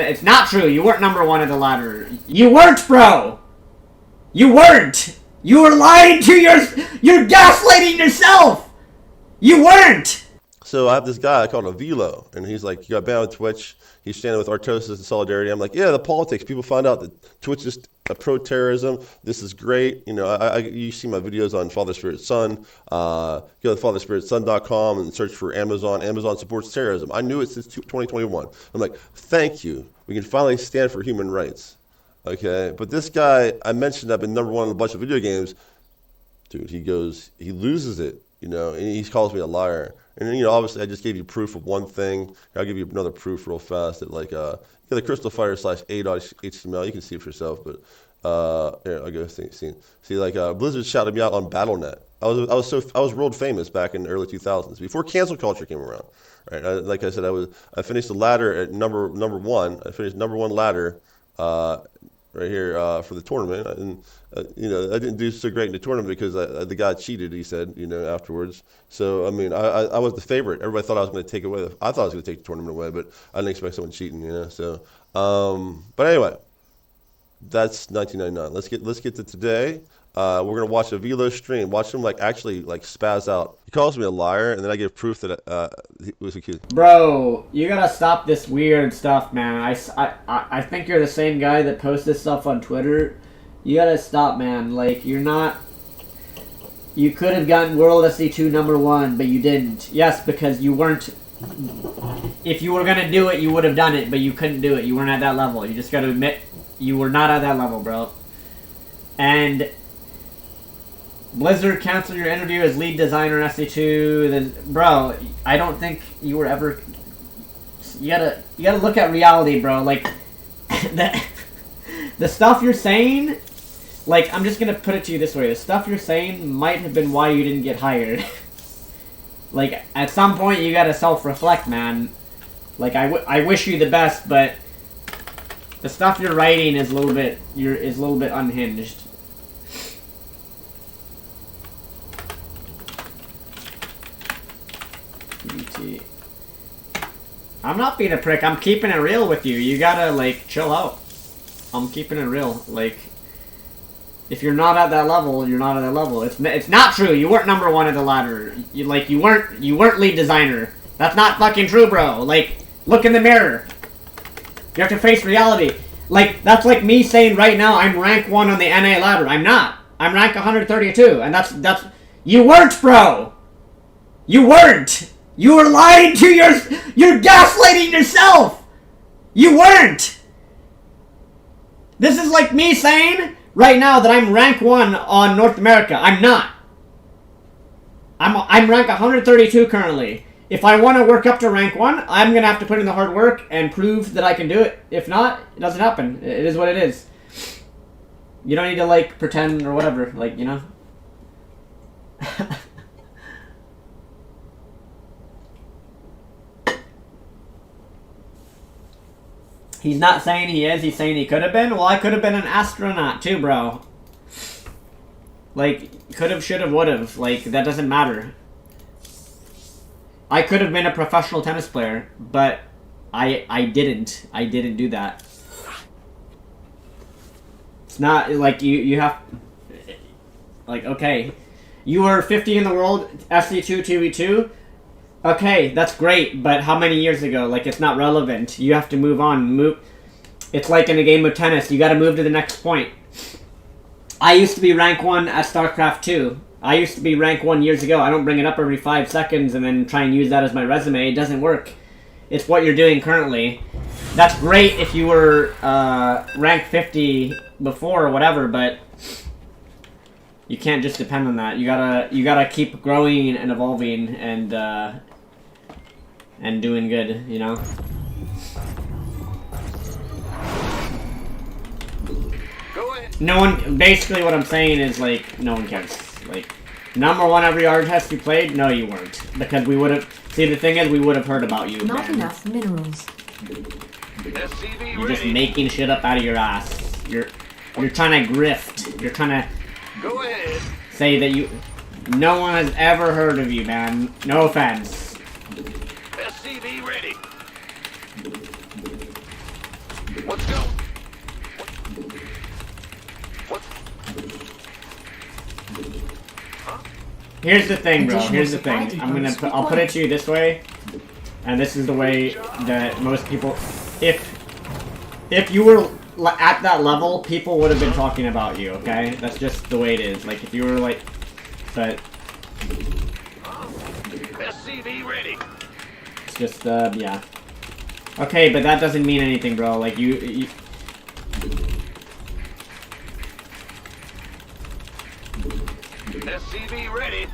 It's not true. You weren't number one at the ladder. You weren't, bro. You weren't. You were lying to you're gaslighting yourself. You weren't. So I have this guy called Avilo, and he's like, you got banned on Twitch. He's standing with RTS and Solidarity. I'm like, yeah, the politics. People find out that Twitch is pro-terrorism. This is great. You know, you see my videos on Father Spirit Son. Go to fatherspiritson.com and search for Amazon. Amazon supports terrorism. I knew it since 2021. I'm like, thank you. We can finally stand for human rights. Okay, but this guy, I mentioned I've been number one in a bunch of video games. Dude, he loses it, you know, and he calls me a liar. And then, you know, obviously I just gave you proof of one thing. I'll give you another proof real fast that, like, the Crystal Fighter /a.html. You can see it for yourself, but here, I'll go see, like, Blizzard shouted me out on BattleNet. I was world famous back in the early 2000s, before cancel culture came around. Right? Like I said, I finished the ladder at number one. I finished number one ladder. Right here for the tournament, and you know, I didn't do so great in the tournament because the guy cheated. He said, you know, afterwards. So I mean, I was the favorite. Everybody thought I was going to take it away. I thought I was going to take the tournament away, but I didn't expect someone cheating. You know, so but anyway, that's 1999. Let's get to today. We're gonna watch Avilo stream. Watch him actually spaz out. He calls me a liar, and then I give proof that he was accused. Bro, you gotta stop this weird stuff, man. I think you're the same guy that posts this stuff on Twitter. You gotta stop, man. Like, you're not. You could have gotten World SC2 number one, but you didn't. Yes, because you weren't. If you were gonna do it, you would have done it, but you couldn't do it. You weren't at that level. You just gotta admit you were not at that level, bro. And Blizzard canceled your interview as lead designer in SC2. Then, bro, I don't think you were ever. You gotta look at reality, bro. Like, the stuff you're saying. Like, I'm just gonna put it to you this way: the stuff you're saying might have been why you didn't get hired. Like, at some point, you gotta self-reflect, man. Like, I wish you the best, but the stuff you're writing is a little bit unhinged. I'm not being a prick. I'm keeping it real with you. You gotta, like, chill out. I'm keeping it real. Like, if you're not at that level, you're not at that level. It's not true. You weren't number one at the ladder. You weren't lead designer. That's not fucking true, bro. Like, look in the mirror. You have to face reality. Like, that's like me saying right now I'm rank 1 on the NA ladder. I'm not. I'm rank 132, and that's you weren't, bro. You weren't. You were lying to you're gaslighting yourself. You weren't. This is like me saying right now that I'm rank 1 on North America. I'm not. I'm rank 132 currently. If I want to work up to rank 1, I'm going to have to put in the hard work and prove that I can do it. If not, it doesn't happen. It is what it is. You don't need to, like, pretend or whatever. Like, you know? He's not saying he is, he's saying he could have been. Well, I could have been an astronaut too, bro. Like, could have, should have, would have. Like, that doesn't matter. I could have been a professional tennis player, but I didn't. I didn't do that. It's not, like, you have... Like, okay. You were 50 in the world, SC2, 2v2. Okay, that's great, but how many years ago? Like, it's not relevant. You have to move on. It's like in a game of tennis. You gotta move to the next point. I used to be rank 1 at StarCraft 2. I used to be rank 1 years ago. I don't bring it up every 5 seconds and then try and use that as my resume. It doesn't work. It's what you're doing currently. That's great if you were rank 50 before or whatever, but you can't just depend on that. You gotta keep growing and evolving and doing good, you know? Go ahead. No one, basically what I'm saying is, like, no one cares. Like, number 1 every art test you played? No, you weren't. Because we would have, see, the thing is, we would have heard about you. Not man. enough minerals. You're just making shit up out of your ass. You're trying to grift. You're trying to Go ahead. say that you, no one has ever heard of you, man. No offense. SCV ready. Let's go. What? Here's the thing, bro. Here's the thing. I'll put it to you this way, and this is the way that most people, if you were at that level, people would have been talking about you. Okay, that's just the way it is. Like if you were like, but SCV ready. it's just yeah. Okay, but that doesn't mean anything, bro. Like you SCV ready.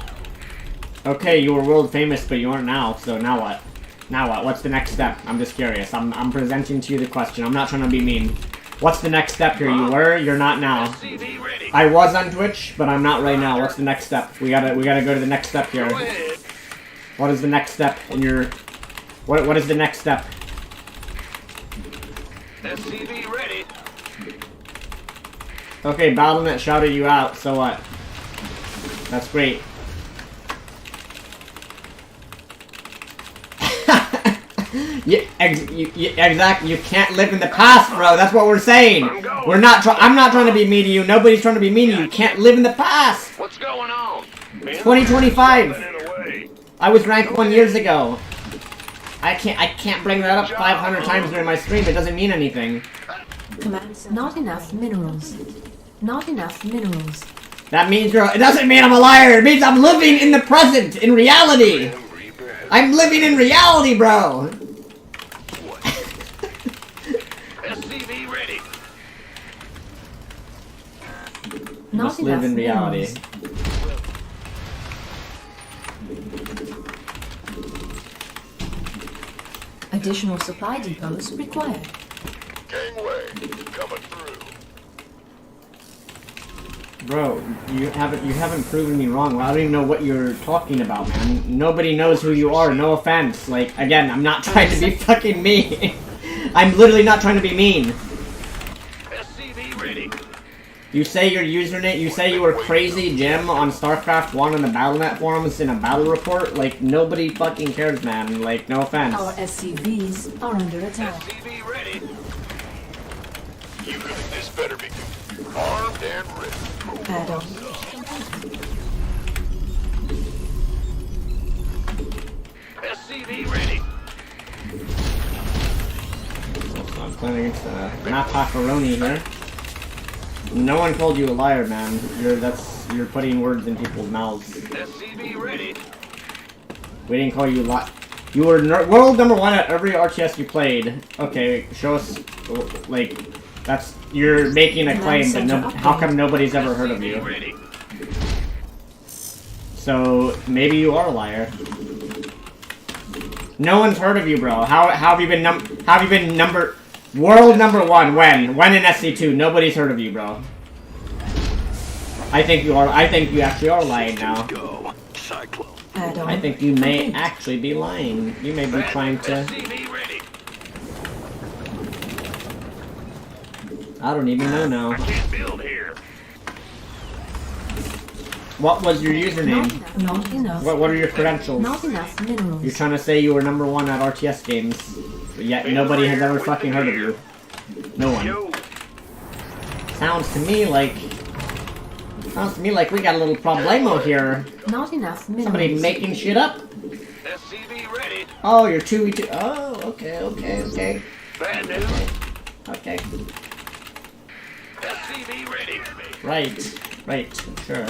okay, you were world famous, but you aren't now. So now what? Now what? What's the next step? I'm just curious. I'm presenting to you the question. I'm not trying to be mean. What's the next step here? You were, you're not now. SCV ready. I was on Twitch, but I'm not right now. What's the next step? We gotta go to the next step here. Go ahead. What is the next step in your? What is the next step? SCV ready. Okay, Battle.net shouted you out. So what? That's great. Exactly. You can't live in the past, bro. That's what we're saying. I'm not trying to be mean to you. Nobody's trying to be mean to you. You can't live in the past. What's going on? 2025. I was ranked 1 years ago. I can't bring that up 500 times during my stream. It doesn't mean anything. Commands not enough minerals. Not enough minerals. That means it doesn't mean I'm a liar. It means I'm living in the present, in reality. I'm living in reality, bro. SCV ready. You must live in reality. Additional supply depots required. Gangway coming through. Bro, you haven't proven me wrong. I don't even know what you're talking about, man. Nobody knows who you are. No offense. Like, again, I'm not trying to be fucking mean. I'm literally not trying to be mean. SCV ready. You say your username. You say you were Crazy Jim on StarCraft 1 on the Battle.net forums in a battle report. Like, nobody fucking cares, man. Like, no offense. Our SCVs are under attack. SCV ready. This better be armed and ready. Add-on. SCV ready. I'm playing against not Pepperoni here. No one called you a liar, man. You're putting words in people's mouths. SCV ready. We didn't call you a liar. You were world number 1 at every RTS you played. Okay, show us, like, you're making a claim, but how come nobody's ever heard of you? Ready. So maybe you are a liar. No one's heard of you, bro. How have you been world number 1? When in SC2? Nobody's heard of you, bro. I think you actually are lying now. Go. Cyclone. I think you may actually be lying. You may be trying to. SCV ready. I don't even know now. I can't build here. What was your username? Not enough. What are your credentials? Not enough minerals. You're trying to say you were number 1 at RTS games, but yet nobody has ever fucking heard of you. No one. Yo. Sounds to me like we got a little problemo here. Not enough minerals. Somebody making shit up. SCV ready. Oh, you're 2v2. Oh, okay. Bad news. Okay. SCV ready. Right, sure.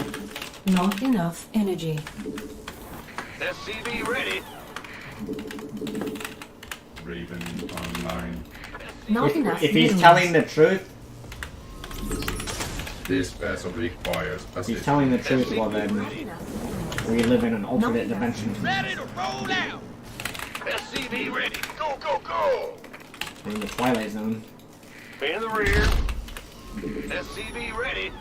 Not enough energy. SCV ready. Raven online. Not enough If he's minerals. telling the truth, This vessel requires if he's assistance. telling the truth, well then, Not enough. we live in an alternate dimension. Ready to roll out. SCV ready. Go, go, go. We're in the Twilight Zone. In the rear. SCV ready.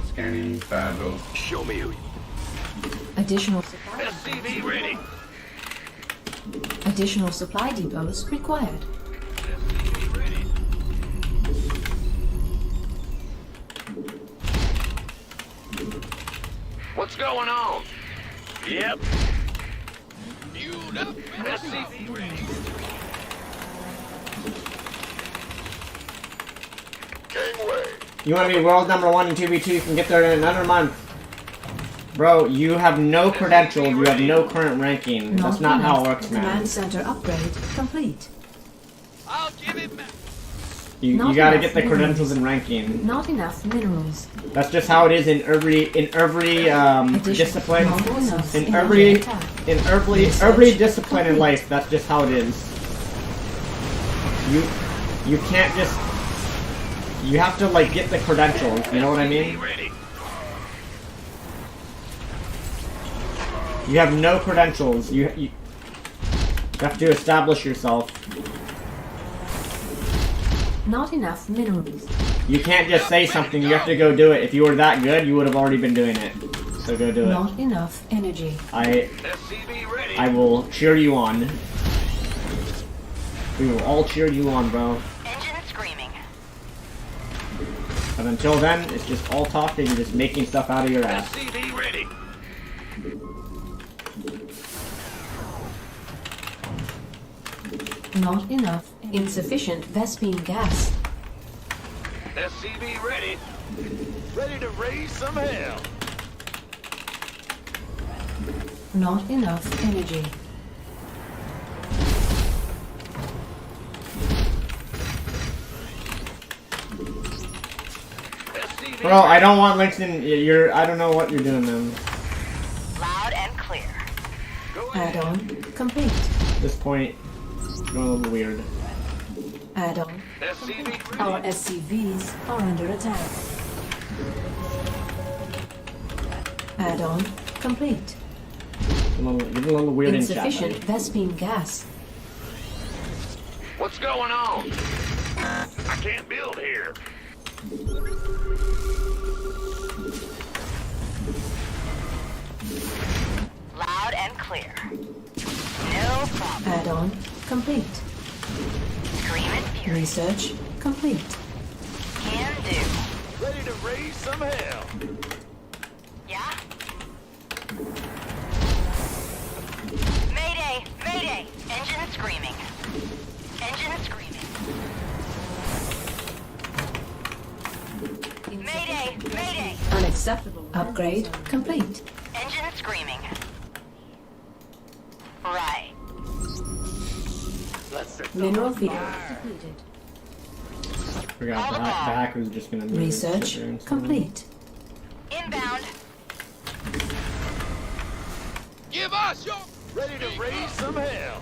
Scanning battle. Show me who. Additional supply. SCV ready. Additional supply depots required. SCV ready. What's going on? Yep. SCV ready. You want to be world number 1 in 2v2, you can get there in another month. Bro, you have no credentials, you have no current ranking. That's not how it works, man. Command center upgrade complete. I'll give it back. You gotta get the credentials and ranking. Not enough minerals. That's just how it is in every discipline. Not enough In energy every attack. every discipline in life, that's just how it is. You can't just, you have to like get the credentials, you know what I mean? Ready. You have no credentials. You have to establish yourself. Not enough minerals. You can't just say something, you have to go do it. If you were that good, you would have already been doing it. So go do it. Not enough energy. SCV ready. I will cheer you on. We will all cheer you on, bro. Engine screaming. But until then, it's just all talk and you're just making stuff out of your ass. SCV ready. Not enough. Insufficient Vespine gas. SCV ready. Ready to raise some hell. Not enough energy. SCV Bro, I don't want links in. I don't know what you're doing, man. Loud and clear. Go ahead. Add-on complete. At this point, it's going a little weird. Add-on. SCV ready. Our SCVs are under attack. Add-on complete. Getting a little weird in chat. Insufficient buddy. Vespine gas. What's going on? I can't build here. Loud and clear. No problem. Add-on complete. Scream and fury. Research complete. Can do. Ready to raise some hell. Yeah? Mayday! Mayday! Engine screaming. Engine screaming. Mayday! Mayday! Unacceptable. Upgrade complete. Engine screaming. Right. Mineral field depleted. Forgot the hacker's just gonna move Research sit there and stuff. complete. Inbound. Give us your. Ready to raise some hell.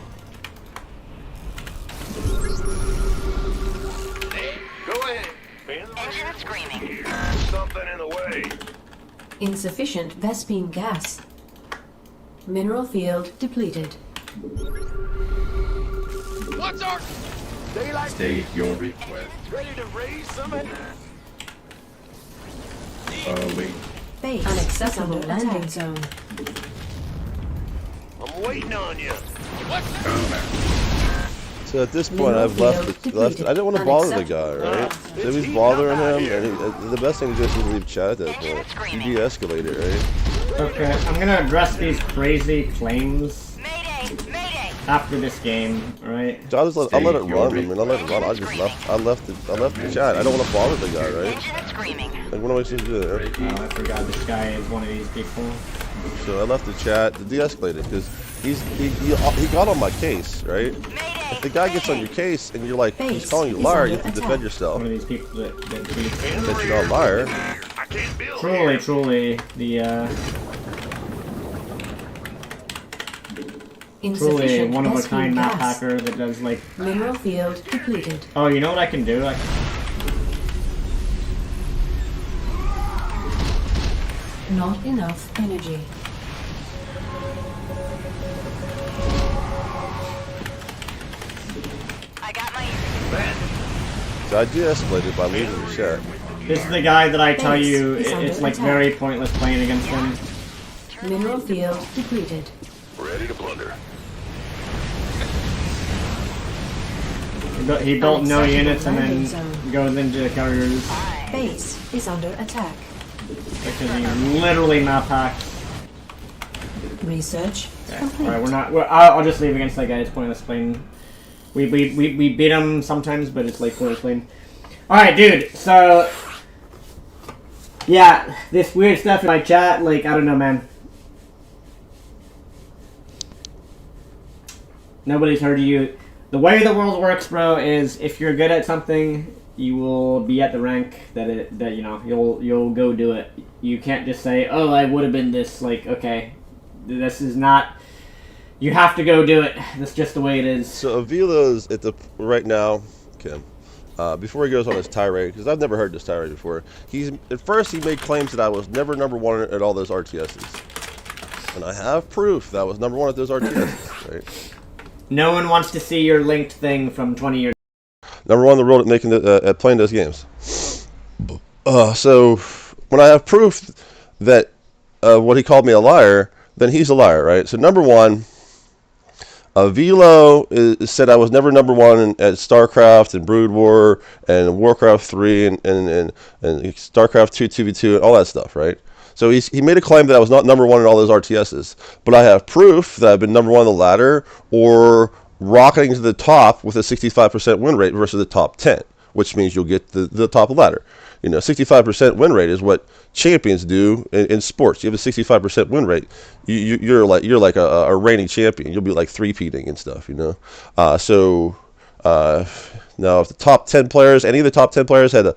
Hey, go ahead. Engine screaming. Something in the way. Insufficient Vespine gas. Mineral field depleted. What's our daylight? State your request. Ready to raise some hell. Wait. Base unacceptable landing zone. I'm waiting on you. So at this point, I've left. I didn't want to bother the guy, right? So if he's bothering him, and the best thing to do is just leave chat at that point. You de-escalate it, right? Okay, I'm gonna address these crazy claims Mayday! Mayday! after this game, alright? So I'll let it run. I mean, I'll let it run. I left the chat. I don't want to bother the guy, right? Engine screaming. Like, what am I supposed to do there? Oh, I forgot this guy is one of these people. So I left the chat to de-escalate it because he got on my case, right? Mayday! If the guy gets on your case and you're like, he's calling you a liar, you have to defend yourself. One of these people that beats. That you're not a liar. I can't build Truly, the truly one of a kind map hacker that does like. Mineral field depleted. Oh, you know what I can do? Not enough energy. I got my ears. So I de-escalated by leaving the chat. This is the guy that I tell you Base is it's under like attack. very pointless playing against him. Mineral field depleted. Ready to plunder. He built no Unacceptable units and landing then zone. goes into carriers Base is under attack. because he literally map hacks. Research complete. Alright, I'll just leave against that guy. It's pointless playing. We beat him sometimes, but it's like pointless playing. Alright, dude. So Yeah, this weird stuff in my chat, like, I don't know, man. Nobody's heard you. The way the world works, bro, is if you're good at something, you will be at the rank that you know, you'll go do it. You can't just say, oh, I would have been this. Like, okay, this is not. You have to go do it. That's just the way it is. So Avilo's at the right now, Kim. Before he goes on his tirade, because I've never heard this tirade before. At first he made claims that I was never number one at all those RTSs, and I have proof that I was number one at those RTSs. Right? No one wants to see your linked thing from 20 years. Number one in the world at making at playing those games. So when I have proof that what he called me a liar, then he's a liar, right? So number one. Avilo said I was never number one at StarCraft and Brood War and Warcraft 3 and StarCraft 2, 2v2 and all that stuff, right? So he made a claim that I was not number one in all those RTSs. But I have proof that I've been number one on the ladder or rocketing to the top with a 65% win rate versus the top 10, which means you'll get the top of the ladder. You know, 65% win rate is what champions do in sports. You have a 65% win rate. You're like a reigning champion. You'll be like three-peating and stuff. You know, now if the top 10 players, any of the top 10 players had a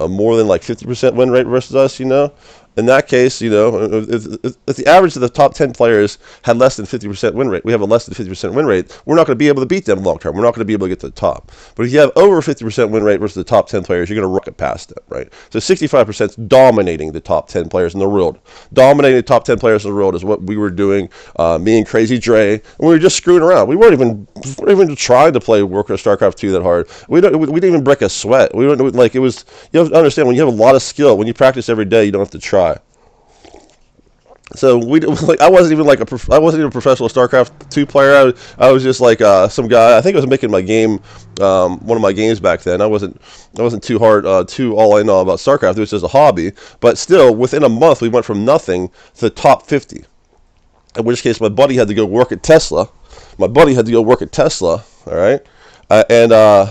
more than like 50% win rate versus us, you know. In that case, you know, if the average of the top 10 players had less than 50% win rate, we have a less than 50% win rate, we're not going to be able to beat them long term. We're not going to be able to get to the top. But if you have over 50% win rate versus the top 10 players, you're going to rocket past them, right? So 65% is dominating the top 10 players in the world. Dominating the top 10 players in the world is what we were doing, me and Crazy Dre. And we were just screwing around. We weren't even trying to play Warcraft, StarCraft 2 that hard. We didn't even break a sweat. We don't like it was. You have to understand, when you have a lot of skill, when you practice every day, you don't have to try. So I wasn't even a professional StarCraft 2 player. I was just like some guy. I think I was making my game, one of my games back then. I wasn't too hard, too all in all about StarCraft. It was just a hobby. But still, within a month, we went from nothing to the top 50. In which case, my buddy had to go work at Tesla. All right, and I'm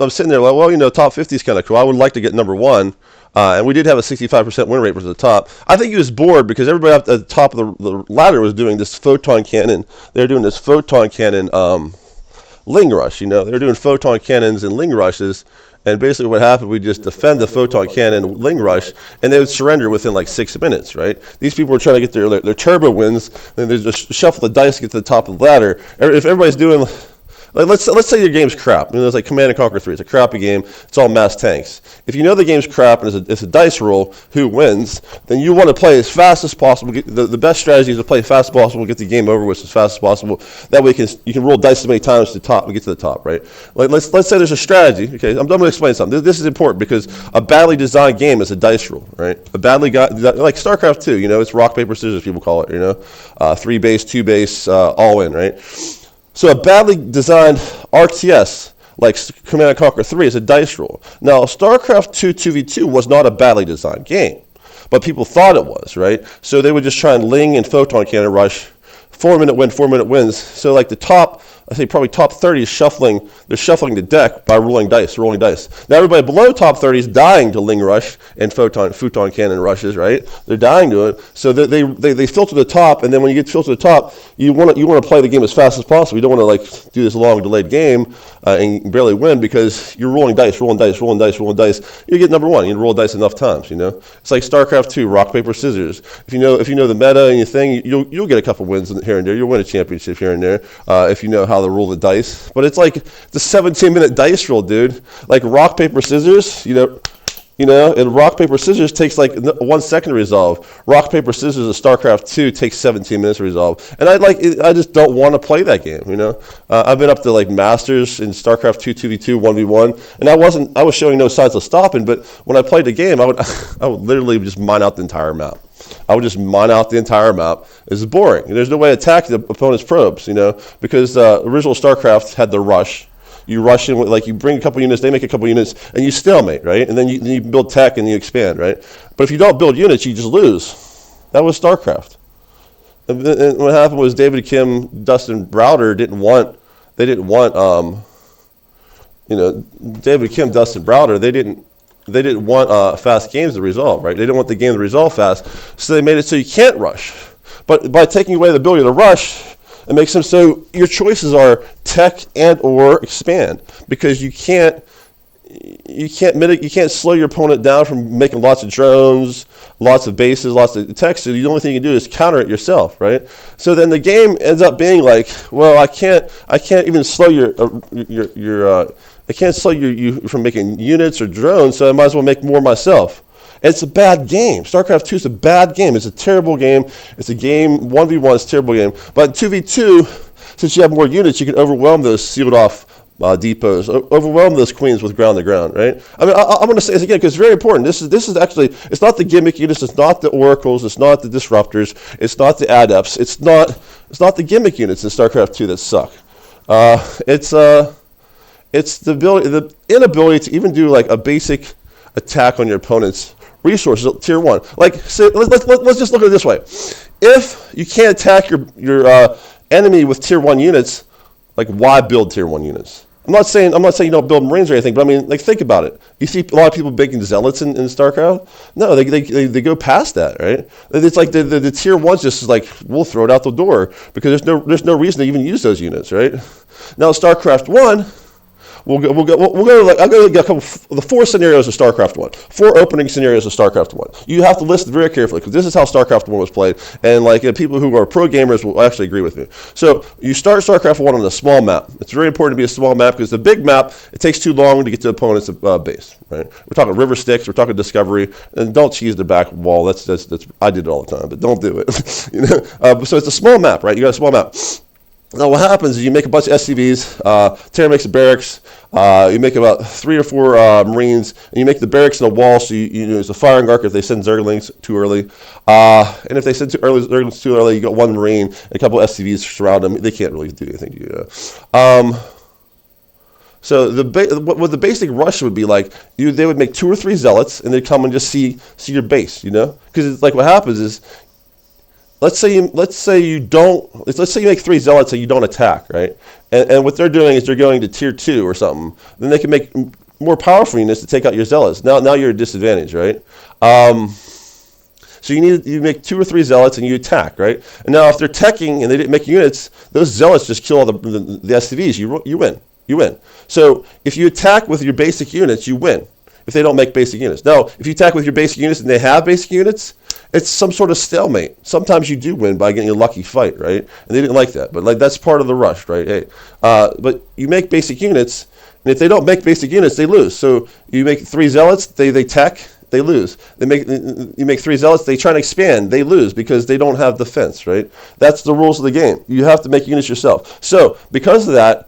sitting there like, well, you know, top 50 is kind of cool. I would like to get number one. And we did have a 65% win rate versus the top. I think he was bored because everybody up at the top of the ladder was doing this photon cannon. They were doing this photon cannon Ling Rush. You know, they were doing photon cannons and Ling Rushes. And basically what happened, we just defend the photon cannon Ling Rush, and they would surrender within like 6 minutes, right? These people were trying to get their turbo wins, and they just shuffle the dice to get to the top of the ladder. If everybody's doing... Like let's say your game's crap. You know, it's like Command & Conquer 3. It's a crappy game. It's all mass tanks. If you know the game's crap and it's a dice roll, who wins, then you want to play as fast as possible. The best strategy is to play as fast as possible, get the game over with as fast as possible. That way you can roll dice as many times to the top and get to the top, right? Like let's say there's a strategy. Okay, I'm going to explain something. This is important because a badly designed game is a dice roll, right? Like StarCraft 2. You know, it's rock paper scissors. People call it. You know, 3 base, 2 base, all in, right? So a badly designed RTS, like Command & Conquer 3, is a dice roll. Now, StarCraft 2 2v2 was not a badly designed game, but people thought it was, right? So they would just try and Ling and Photon Cannon Rush, 4-minute win, 4-minute wins. So like the top, I say probably top 30 is shuffling. They're shuffling the deck by rolling dice. Now everybody below top 30 is dying to Ling Rush and Photon Cannon Rushes, right? They're dying to it. So they filter the top, and then when you get filtered to the top, you want to play the game as fast as possible. You don't want to like do this long delayed game and barely win because you're rolling dice. You get number one. You roll dice enough times. You know, it's like StarCraft 2, rock paper scissors. If you know the meta and your thing, you'll get a couple wins here and there. You'll win a championship here and there if you know how to roll the dice. But it's like the 17-minute dice roll, dude. Like rock paper scissors, you know, and rock paper scissors takes like 1 second to resolve. Rock paper scissors of StarCraft 2 takes 17 minutes to resolve. And I just don't want to play that game, you know. I've been up to like masters in StarCraft 2 2v2 1v1, and I was showing no signs of stopping. But when I played the game, I would literally just mine out the entire map. It's boring. There's no way to attack the opponent's probes, you know, because original StarCraft had the rush. You rush in with, like, you bring a couple units, they make a couple units, and you stalemate, right? And then you build tech and you expand, right? But if you don't build units, you just lose. That was StarCraft. And what happened was David Kim, Dustin Browder David Kim, Dustin Browder, they didn't fast games to resolve, right? They didn't want the game to resolve fast, so they made it so you can't rush. But by taking away the ability to rush, it makes them so your choices are tech and or expand, because you can't slow your opponent down from making lots of drones, lots of bases, lots of tech. So the only thing you can do is counter it yourself, right? So then the game ends up being like, well, I can't even slow I can't slow you from making units or drones, so I might as well make more myself. It's a bad game. StarCraft 2 is a bad game. It's a terrible game. It's a game, 1v1 is a terrible game. But 2v2, since you have more units, you can overwhelm those sealed off depots, overwhelm those queens with ground to ground, right? I mean, I'm going to say this again because it's very important. This is actually, it's not the gimmick units, it's not the oracles, it's not the disruptors, it's not the adepts, it's not the gimmick units in StarCraft 2 that suck. It's the inability to even do like a basic attack on your opponent's resources at tier 1. Like, so let's just look at it this way. If you can't attack your enemy with tier 1 units, like, why build tier 1 units? I'm not saying you don't build Marines or anything, but I mean, like, think about it. You see a lot of people making zealots in StarCraft. No, they go past that, right? It's like the tier 1's just like, we'll throw it out the door because there's no reason to even use those units, right? Now StarCraft 1. I'll go to a couple, the 4 scenarios of StarCraft 1. 4 opening scenarios of StarCraft 1. You have to listen very carefully because this is how StarCraft 1 was played, and like people who are pro gamers will actually agree with me. So you start StarCraft 1 on a small map. It's very important to be a small map because the big map, it takes too long to get to the opponent's base. Right? We're talking River Styx, we're talking Discovery, and don't cheese the back wall. That's I did it all the time, but don't do it. So it's a small map, right? You got a small map. Now what happens is you make a bunch of SCVs, Terra makes a barracks, you make about 3 or 4 Marines, and you make the barracks in a wall so you use a firing arc if they send Zerglings too early. And if they send Zerglings too early, you got 1 Marine, and a couple of SCVs surround them. They can't really do anything to you. So what the basic rush would be like, they would make 2 or 3 zealots, and they'd come and just see your base, you know? Because like what happens is, let's say you make 3 zealots and you don't attack, right? And what they're doing is they're going to tier 2 or something. Then they can make more powerful units to take out your zealots. Now you're at a disadvantage, right? So you make 2 or 3 zealots and you attack, right? And now if they're teching and they didn't make units, those zealots just kill all the SCVs. You win. So if you attack with your basic units, you win. If they don't make basic units. Now, if you attack with your basic units and they have basic units, it's some sort of stalemate. Sometimes you do win by getting a lucky fight, right? And they didn't like that, but like that's part of the rush, right? Hey, but you make basic units, and if they don't make basic units, they lose. So you make 3 zealots, they tech, they lose. You make 3 zealots, they try to expand, they lose because they don't have defense, right? That's the rules of the game. You have to make units yourself. So because of that,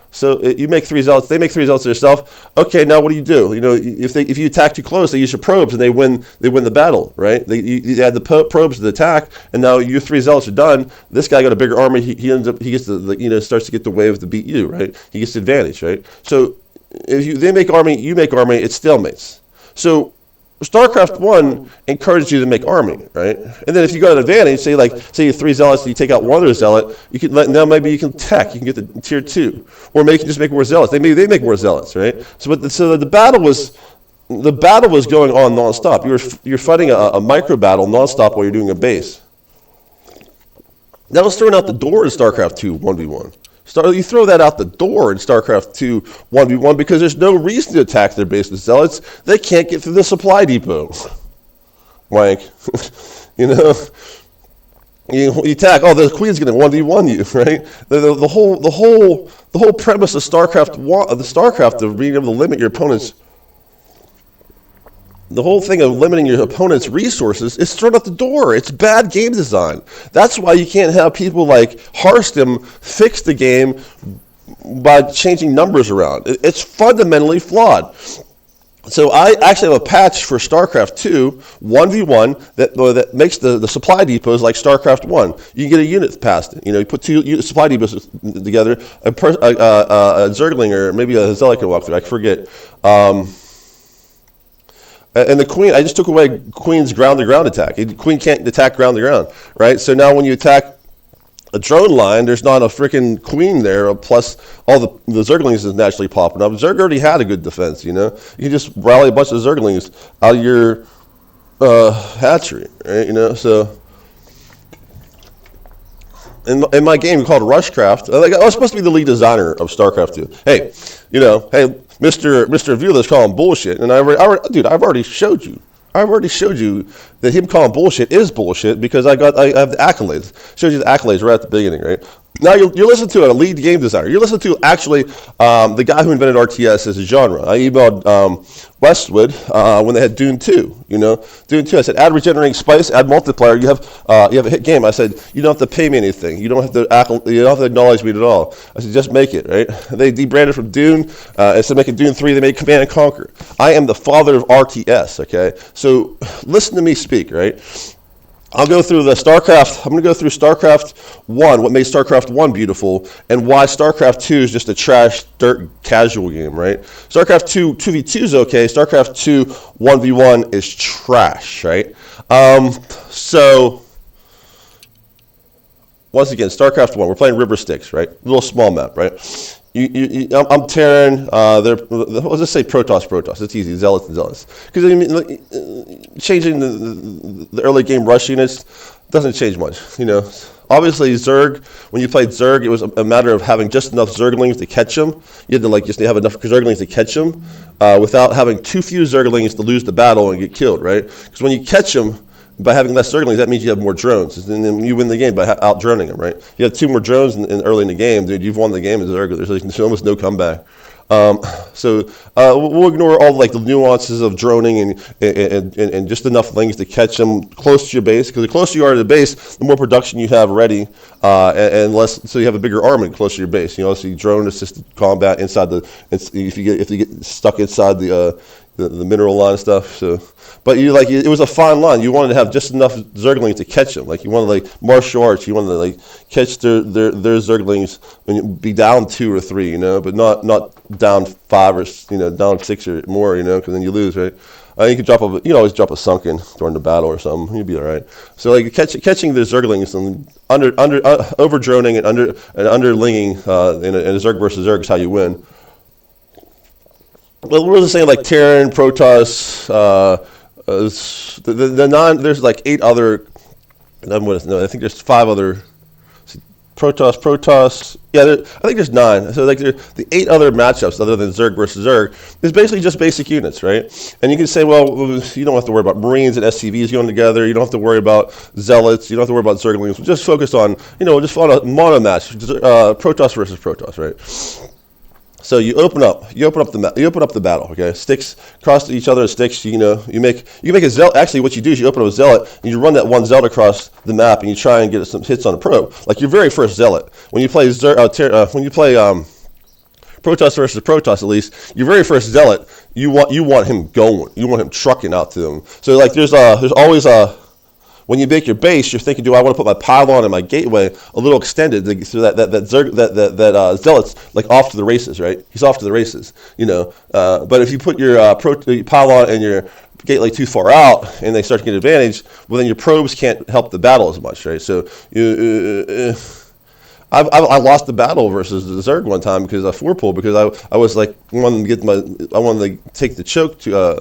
you make 3 zealots, they make 3 zealots yourself. Okay, now what do? You know, if you attack too close, they use your probes and they win the battle, right? You add the probes to the attack, and now your 3 zealots are done. This guy got a bigger army. He starts to get the wave to beat you, right? He gets the advantage, right? So if they make army, you make army, it's stalemates. So StarCraft 1 encouraged you to make army, right? And then if you got an advantage, say you have 3 zealots and you take out 1 other zealot, now maybe you can tech, you can get the tier 2, or maybe you can just make more zealots. They make more zealots, right? So the battle was going on nonstop. You're fighting a micro battle nonstop while you're doing a base. That was thrown out the door in StarCraft 2 1v1. You throw that out the door in StarCraft 2 1v1 because there's no reason to attack their base with zealots. They can't get through the supply depot. Wank. You know? You attack, the queen's going to 1v1 you, right? The whole premise of StarCraft, of being able to limit your opponent's, the whole thing of limiting your opponent's resources is thrown out the door. It's bad game design. That's why you can't have people like Harstem fix the game by changing numbers around. It's fundamentally flawed. So I actually have a patch for StarCraft 2 1v1 that makes the supply depots like StarCraft 1. You can get a unit past it. You know, you put 2 supply depots together, a Zergling or maybe a Zealot can walk through. I forget. And the queen, I just took away queen's ground-to-ground attack. Queen can't attack ground-to-ground, right? So now when you attack a drone line, there's not a freaking queen there. Plus, all the Zerglings is naturally popping up. Zerg already had a good defense, you know. You can just rally a bunch of Zerglings out of your hatchery, right? You know, so. In my game called Rushcraft, like, I was supposed to be the lead designer of StarCraft 2. Hey, you know, hey, Mr. Avilo's calling bullshit, and I've already showed you. I've already showed you that him calling bullshit is bullshit because I have the accolades. Showed you the accolades right at the beginning, right? Now you're listening to a lead game designer. You're listening to actually the guy who invented RTS as a genre. I emailed Westwood when they had Dune 2. You know, Dune 2. I said, add regenerating spice, add multiplier. You have a hit game. I said, you don't have to pay me anything. You don't have to acknowledge me at all. I said, just make it, right? They debranded from Dune. Instead of making Dune 3, they made Command and Conquer. I am the father of RTS. Okay, so listen to me speak, right? I'll go through I'm going to go through StarCraft 1, what made StarCraft 1 beautiful, and why StarCraft 2 is just a trash, dirt, casual game, right? StarCraft 2, 2v2 is okay. StarCraft 2, 1v1 is trash, right? So, once again, StarCraft 1, we're playing River Styx, right? Little small map, right? I'm Terran. Let's just say Protoss. It's easy. Zealots and Zealots. Because I mean, changing the early game rush units doesn't change much. You know, obviously Zerg. When you played Zerg, it was a matter of having just enough Zerglings to catch them. You had to just have enough Zerglings to catch them, without having too few Zerglings to lose the battle and get killed. Right? Because when you catch them, by having less Zerglings, that means you have more drones, and then you win the game by out-droning them, right? You have 2 more drones early in the game, dude. You've won the game as Zerg. There's almost no comeback. So we'll ignore all like the nuances of droning and just enough things to catch them close to your base. Because the closer you are to the base, the more production you have ready, and less. So you have a bigger armament close to your base. You know, so you drone assisted combat inside if you get stuck inside the mineral line and stuff. So. But it was a fine line. You wanted to have just enough Zerglings to catch them. Like you wanted martial arts. You wanted to catch their Zerglings and be down 2 or 3, you know, but not down 5 or down 6 or more, you know, because then you lose, right? You could always drop a sunken during the battle or something. You'd be all right. So catching the Zerglings and over droning and underlinging in a Zerg versus Zerg is how you win. Well, we're just saying Terran, Protoss. There's 8 other. I think there's 5 other. Protoss. Yeah, I think there's 9. So the 8 other matchups other than Zerg versus Zerg is basically just basic units, right? And you can say, well, you don't have to worry about Marines and SCVs going together. You don't have to worry about Zealots. You don't have to worry about Zerglings. Just focus on just on a mono match, Protoss versus Protoss, right? So you open up the battle. Okay, sticks cross each other. Sticks. You make a zealot. Actually, what you do is you open up a zealot and you run that one zealot across the map and you try and get some hits on a probe. Like your very first zealot. When you play Protoss versus Protoss, at least your very first zealot, you want him going. You want him trucking out to them. So there's always a. When you make your base, you're thinking, do I want to put my pylon and my gateway a little extended so that zealot's off to the races, right? He's off to the races, But if you put your pylon and your gateway too far out and they start to get advantage, well, then your probes can't help the battle as much, right? So I lost the battle versus the Zerg one time because I 4-pull because I was I wanted to take the choke to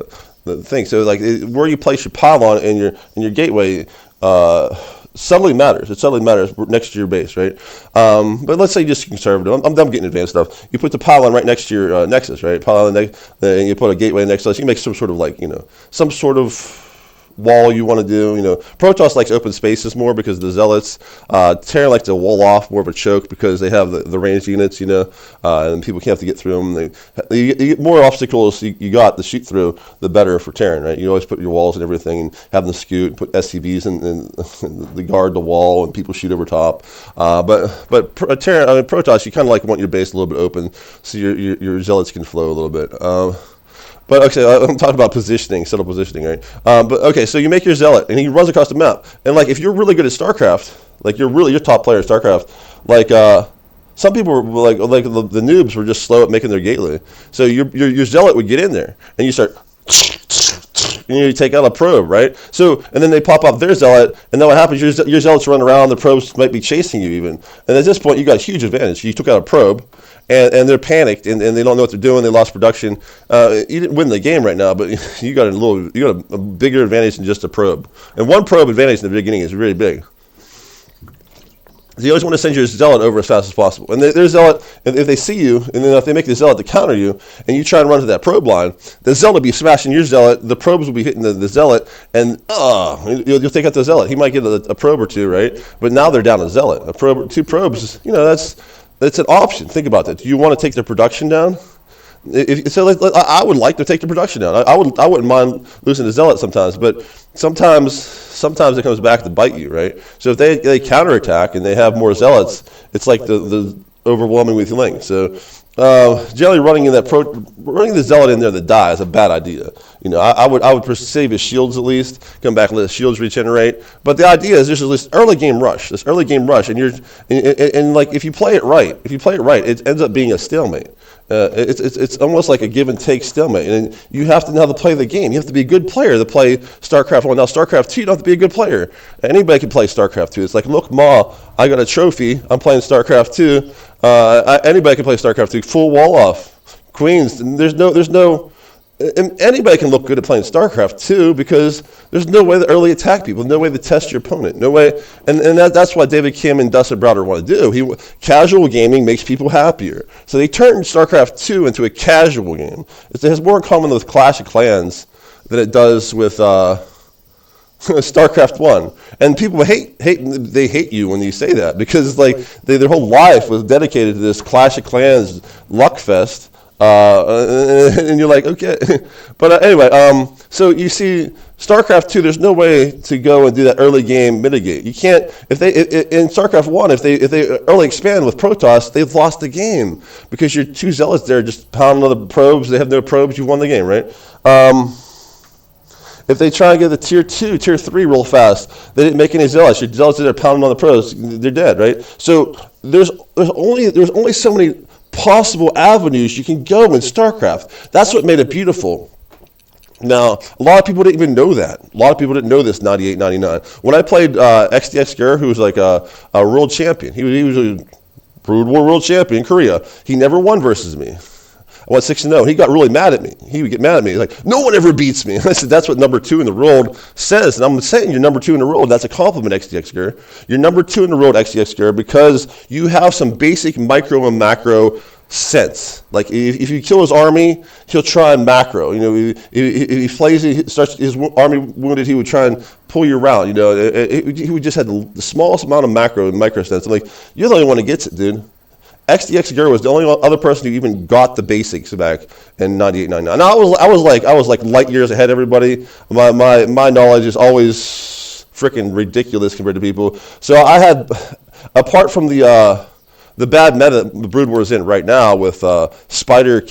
the thing. So where you place your pylon and your gateway subtly matters. It subtly matters next to your base, right? But let's say you're just conservative. I'm done getting advanced stuff. You put the pylon right next to your nexus, right? Pylon and you put a gateway next to us. You can make some sort of some sort of wall you want to do. Protoss likes open spaces more because the Zealots. Terran likes to wall off more of a choke because they have the ranged units, and people can't have to get through them. You get more obstacles you got to shoot through, the better for Terran, right? You always put your walls and everything and have them scoot and put SCVs and the guard the wall and people shoot over top. But Terran, Protoss, you kind of want your base a little bit open so your Zealots can flow a little bit. But okay, I'm talking about positioning, subtle positioning, right? But okay, so you make your zealot, and he runs across the map. And if you're really good at StarCraft, you're top player at StarCraft, some people were the noobs were just slow at making their gateway. So your zealot would get in there, and you start you take out a probe, right? So, and then they pop up their zealot, and then what happens? Your zealots run around, the probes might be chasing you even. And at this point, you got a huge advantage. You took out a probe, and they're panicked, and they don't know what they're doing. They lost production. You didn't win the game right now, but you got a bigger advantage than just a probe. And one probe advantage in the beginning is really big. So you always want to send your zealot over as fast as possible. And their zealot, if they see you, and then if they make the zealot to counter you, and you try and run to that probe line, the zealot will be smashing your zealot, the probes will be hitting the zealot, and you'll take out the zealot. He might get a probe or two, right? But now they're down a zealot. A probe, 2 probes, that's an option. Think about that. Do you want to take their production down? I would like to take the production down. I wouldn't mind losing the zealot sometimes, but sometimes it comes back to bite you, right? So if they counterattack and they have more zealots, it's like the overwhelmingly thing. So generally running the zealot in there to die is a bad idea. I would save his shields at least, come back and let his shields regenerate. But the idea is there's this early game rush, and like if you play it right, it ends up being a stalemate. It's almost like a give and take stalemate, and you have to know how to play the game. You have to be a good player to play StarCraft 1. Now StarCraft 2, you don't have to be a good player. Anybody can play StarCraft 2. It's like, look, Ma, I got a trophy. I'm playing StarCraft 2. Anybody can play StarCraft 2. Full wall off, queens. Anybody can look good at playing StarCraft 2 because there's no way to early attack people, no way to test your opponent, no way, and that's what David Kim and Dustin Browder want to do. Casual gaming makes people happier, so they turned StarCraft 2 into a casual game. It has more in common with Clash of Clans than it does with StarCraft 1, and people hate you when you say that because their whole life was dedicated to this Clash of Clans luck fest. And you're like, okay. But anyway, so you see, StarCraft 2, there's no way to go and do that early game mitigate. You can't, in StarCraft 1, if they early expand with Protoss, they've lost the game because your 2 zealots there just pounding on the probes. They have no probes, you won the game, right? If they try and get the tier 2, tier 3 real fast, they didn't make any zealots. Your zealots are there pounding on the probes, they're dead, right? So there's only so many possible avenues you can go in StarCraft. That's what made it beautiful. Now, a lot of people didn't even know that. A lot of people didn't know this 98, 99. When I played XDX Gur, who was like a world champion, he was a Brood War world champion in Korea. He never won versus me. I went 6-0. He got really mad at me. He would get mad at me. He's like, no one ever beats me. I said, that's what number 2 in the world says. And I'm saying you're number 2 in the world. That's a compliment, XDX Gur. You're number 2 in the world, XDX Gur, because you have some basic micro and macro sense. Like if you kill his army, he'll try and macro. If he flays, he starts his army wounded, he would try and pull you around. He would just have the smallest amount of macro and micro sense. I'm like, you're the only one that gets it, dude. XDX Gur was the only other person who even got the basics back in 98, 99. Now I was like light years ahead of everybody. My knowledge is always freaking ridiculous compared to people. So I had, apart from the bad meta the Brood War is in right now with spider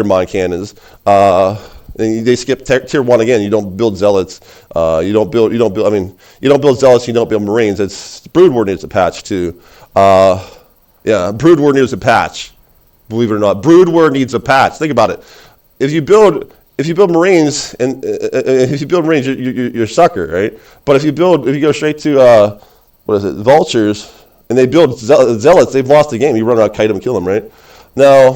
mine cannons. And they skip tier 1 again. You don't build zealots. You don't build zealots. You don't build marines. Brood War needs a patch too. Yeah, Brood War needs a patch. Believe it or not, Brood War needs a patch. Think about it. If you build marines you're a sucker, right? But if you go straight to vultures, and they build zealots, they've lost the game. You run around, kite them, kill them, right? Now,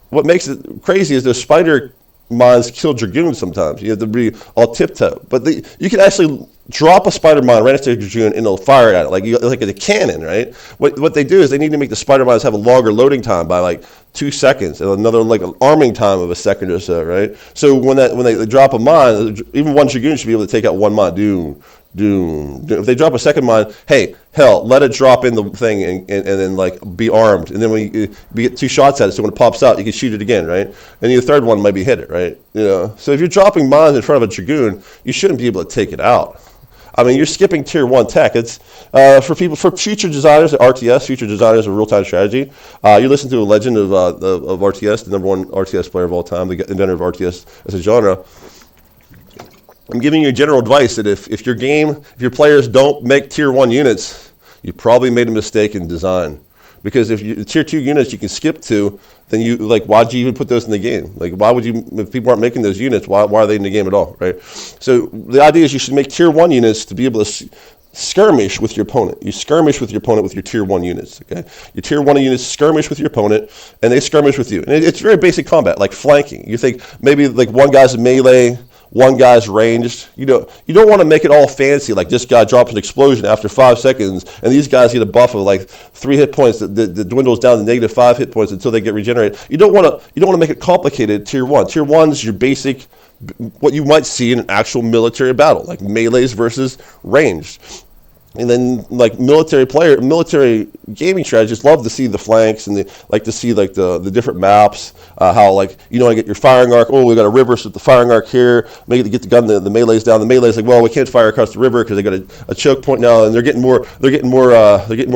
what makes it crazy is those spider mines kill dragoons sometimes. You have to be all tiptoe. But you can actually drop a spider mine right next to a dragoon and they'll fire at it like a cannon, right? What they do is they need to make the spider mines have a longer loading time by like 2 seconds and another like an arming time of a second or so, right? So when they drop a mine, even one dragoon should be able to take out one mine. Doom. If they drop a second mine, hey, hell, let it drop in the thing and then like be armed. And then when you get 2 shots at it, so when it pops out, you can shoot it again, right? And the third one might be hit it, right? So if you're dropping mines in front of a dragoon, you shouldn't be able to take it out. I mean, you're skipping tier 1 tech. It's for future designers at RTS, future designers of real-time strategy. You listen to a legend of RTS, the number 1 RTS player of all time, the inventor of RTS as a genre. I'm giving you general advice that if your players don't make tier 1 units, you probably made a mistake in design. Because if you tier 2 units you can skip to, then you like, why'd you even put those in the game? Like, why would you, if people aren't making those units, why are they in the game at all, right? So the idea is you should make tier 1 units to be able to skirmish with your opponent. You skirmish with your opponent with your tier 1 units, okay? Your tier 1 units skirmish with your opponent, and they skirmish with you. And it's very basic combat, like flanking. You think maybe like one guy's a melee, one guy's ranged. You don't want to make it all fancy, like this guy drops an explosion after 5 seconds, and these guys get a buff of like 3 hit points that dwindles down to negative 5 hit points until they get regenerated. You don't want to make it complicated. Tier 1. Tier 1 is your basic, what you might see in an actual military battle, like melees versus ranged. And then like military gaming strategists love to see the flanks, and they like to see like the different maps, how like I get your firing arc. Oh, we got a river, so the firing arc here. Make it get the gun, the melee's down. The melee's like, well, we can't fire across the river because they got a choke point now, and they're getting more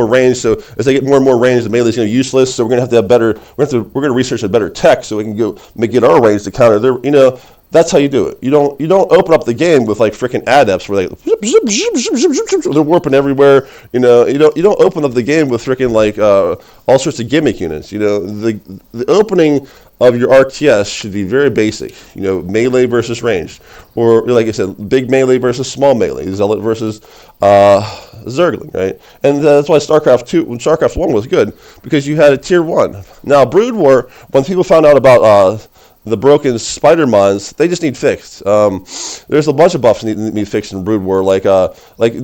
range. So as they get more and more range, the melee's going to be useless. So we're going to have to have better. We're going to research a better tech so we can get our range to counter their. That's how you do it. You don't open up the game with like freaking adepts where they're warping everywhere. You don't open up the game with freaking like all sorts of gimmick units. The opening of your RTS should be very basic. Melee versus ranged, or like I said, big melee versus small melee, zealot versus zergling, right? And that's why StarCraft 1 was good, because you had a tier 1. Now Brood War, when people found out about the broken spider mines, they just need fixed. There's a bunch of buffs that need fixed in Brood War. Like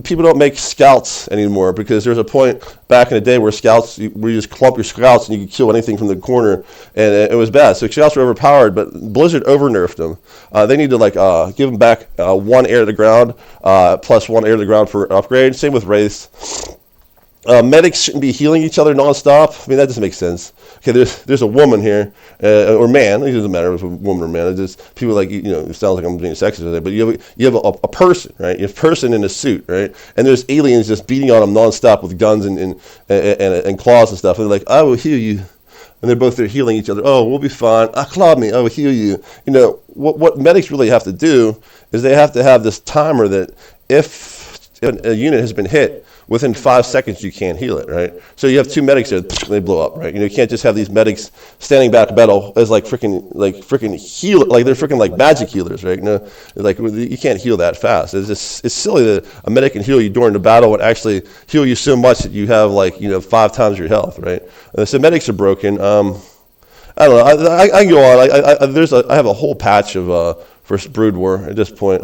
people don't make scouts anymore, because there's a point back in the day where you just clump your scouts and you could kill anything from the corner, and it was bad. So scouts were overpowered, but Blizzard over-nerfed them. They need to give them back 1 air to the ground, plus 1 air to the ground for upgrade. Same with Wraiths. Medics shouldn't be healing each other nonstop. I mean, that doesn't make sense. Okay, there's a woman here, or man. It doesn't matter if it's a woman or man. It's just people like, it sounds like I'm being sexist today, but you have a person, right? You have a person in a suit, right? And there's aliens just beating on them nonstop with guns and claws and stuff. And they're like, I will heal you. And they're both there healing each other. Oh, we'll be fine. Claw me. I will heal you. What medics really have to do is they have to have this timer that if a unit has been hit, within 5 seconds you can't heal it, right? So you have 2 medics there, they blow up, right? You can't just have these medics standing back to battle as like freaking heal, like they're freaking like magic healers, right? Like you can't heal that fast. It's silly that a medic can heal you during the battle and actually heal you so much that you have 5 times your health, right? So medics are broken. I don't know. I can go on. I have a whole patch of for Brood War at this point.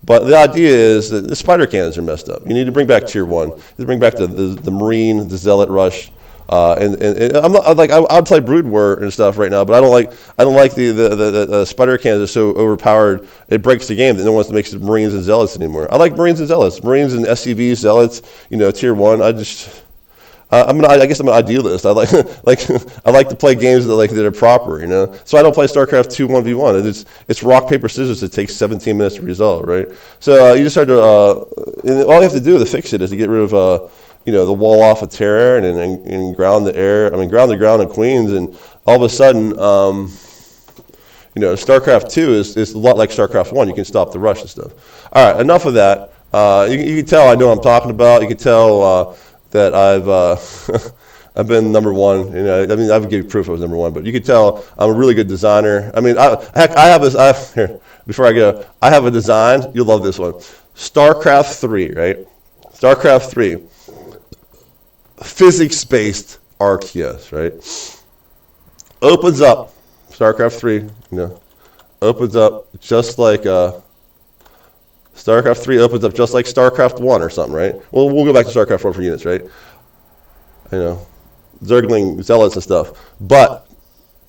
But the idea is that the spider cannons are messed up. You need to bring back tier 1. You need to bring back the Marine, the Zealot Rush, and I'm not like I'd play Brood War and stuff right now, but I don't like the spider cannons are so overpowered it breaks the game that no one wants to make Marines and Zealots anymore. I like Marines and Zealots, Marines and SCVs, Zealots. Tier 1. I guess I'm an idealist. I like to play games that are proper, So I don't play StarCraft 2 1v1. It's rock paper scissors that takes 17 minutes to resolve, right? So you just start to all you have to do to fix it is to get rid of the wall off of Terror and ground the air. Ground the ground in Queens, and all of a sudden StarCraft 2 is a lot like StarCraft 1. You can stop the rush and stuff. All right, enough of that. You can tell I know what I'm talking about. You can tell. That I've been number 1. I would give you proof I was number 1, but you can tell I'm a really good designer. Here, before I go, I have a design. You'll love this one. StarCraft 3, right? StarCraft 3. Physics-based RTS, right? Opens up. StarCraft 3, opens up just like StarCraft 3 opens up just like StarCraft 1 or something, right? Well, we'll go back to StarCraft 1 for units, right? Zergling, Zealots and stuff. But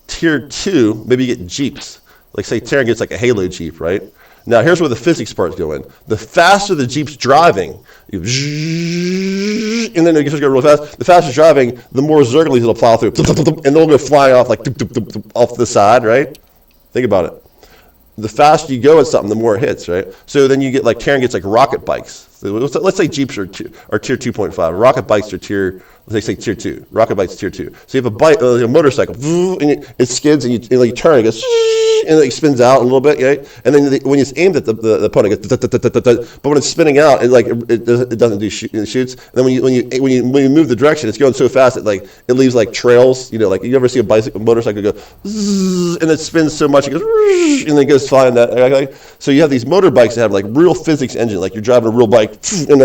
tier 2, maybe you get Jeeps. Like say Terran gets like a Halo Jeep, right? Now here's where the physics parts go in. The faster the Jeep's driving, and then it just go real fast. The faster it's driving, the more Zerglings it'll plow through, and they'll go flying off like off the side, right? Think about it. The faster you go at something, the more it hits, right? So then you get Terran gets like rocket bikes. So let's say Jeeps are tier 2.5. Rocket bikes are let's say tier 2. Rocket bikes tier 2. So you have a bike, a motorcycle, and it skids, and you turn, it goes, and it spins out a little bit, right? And then when it's aimed at the opponent, it goes, but when it's spinning out, it doesn't do it shoots. And then when you move the direction, it's going so fast that it leaves like trails. Like you ever see a motorcycle go, and it spins so much, it goes, and then it goes flying that. So you have these motorbikes that have like real physics engine, like you're driving a real bike, and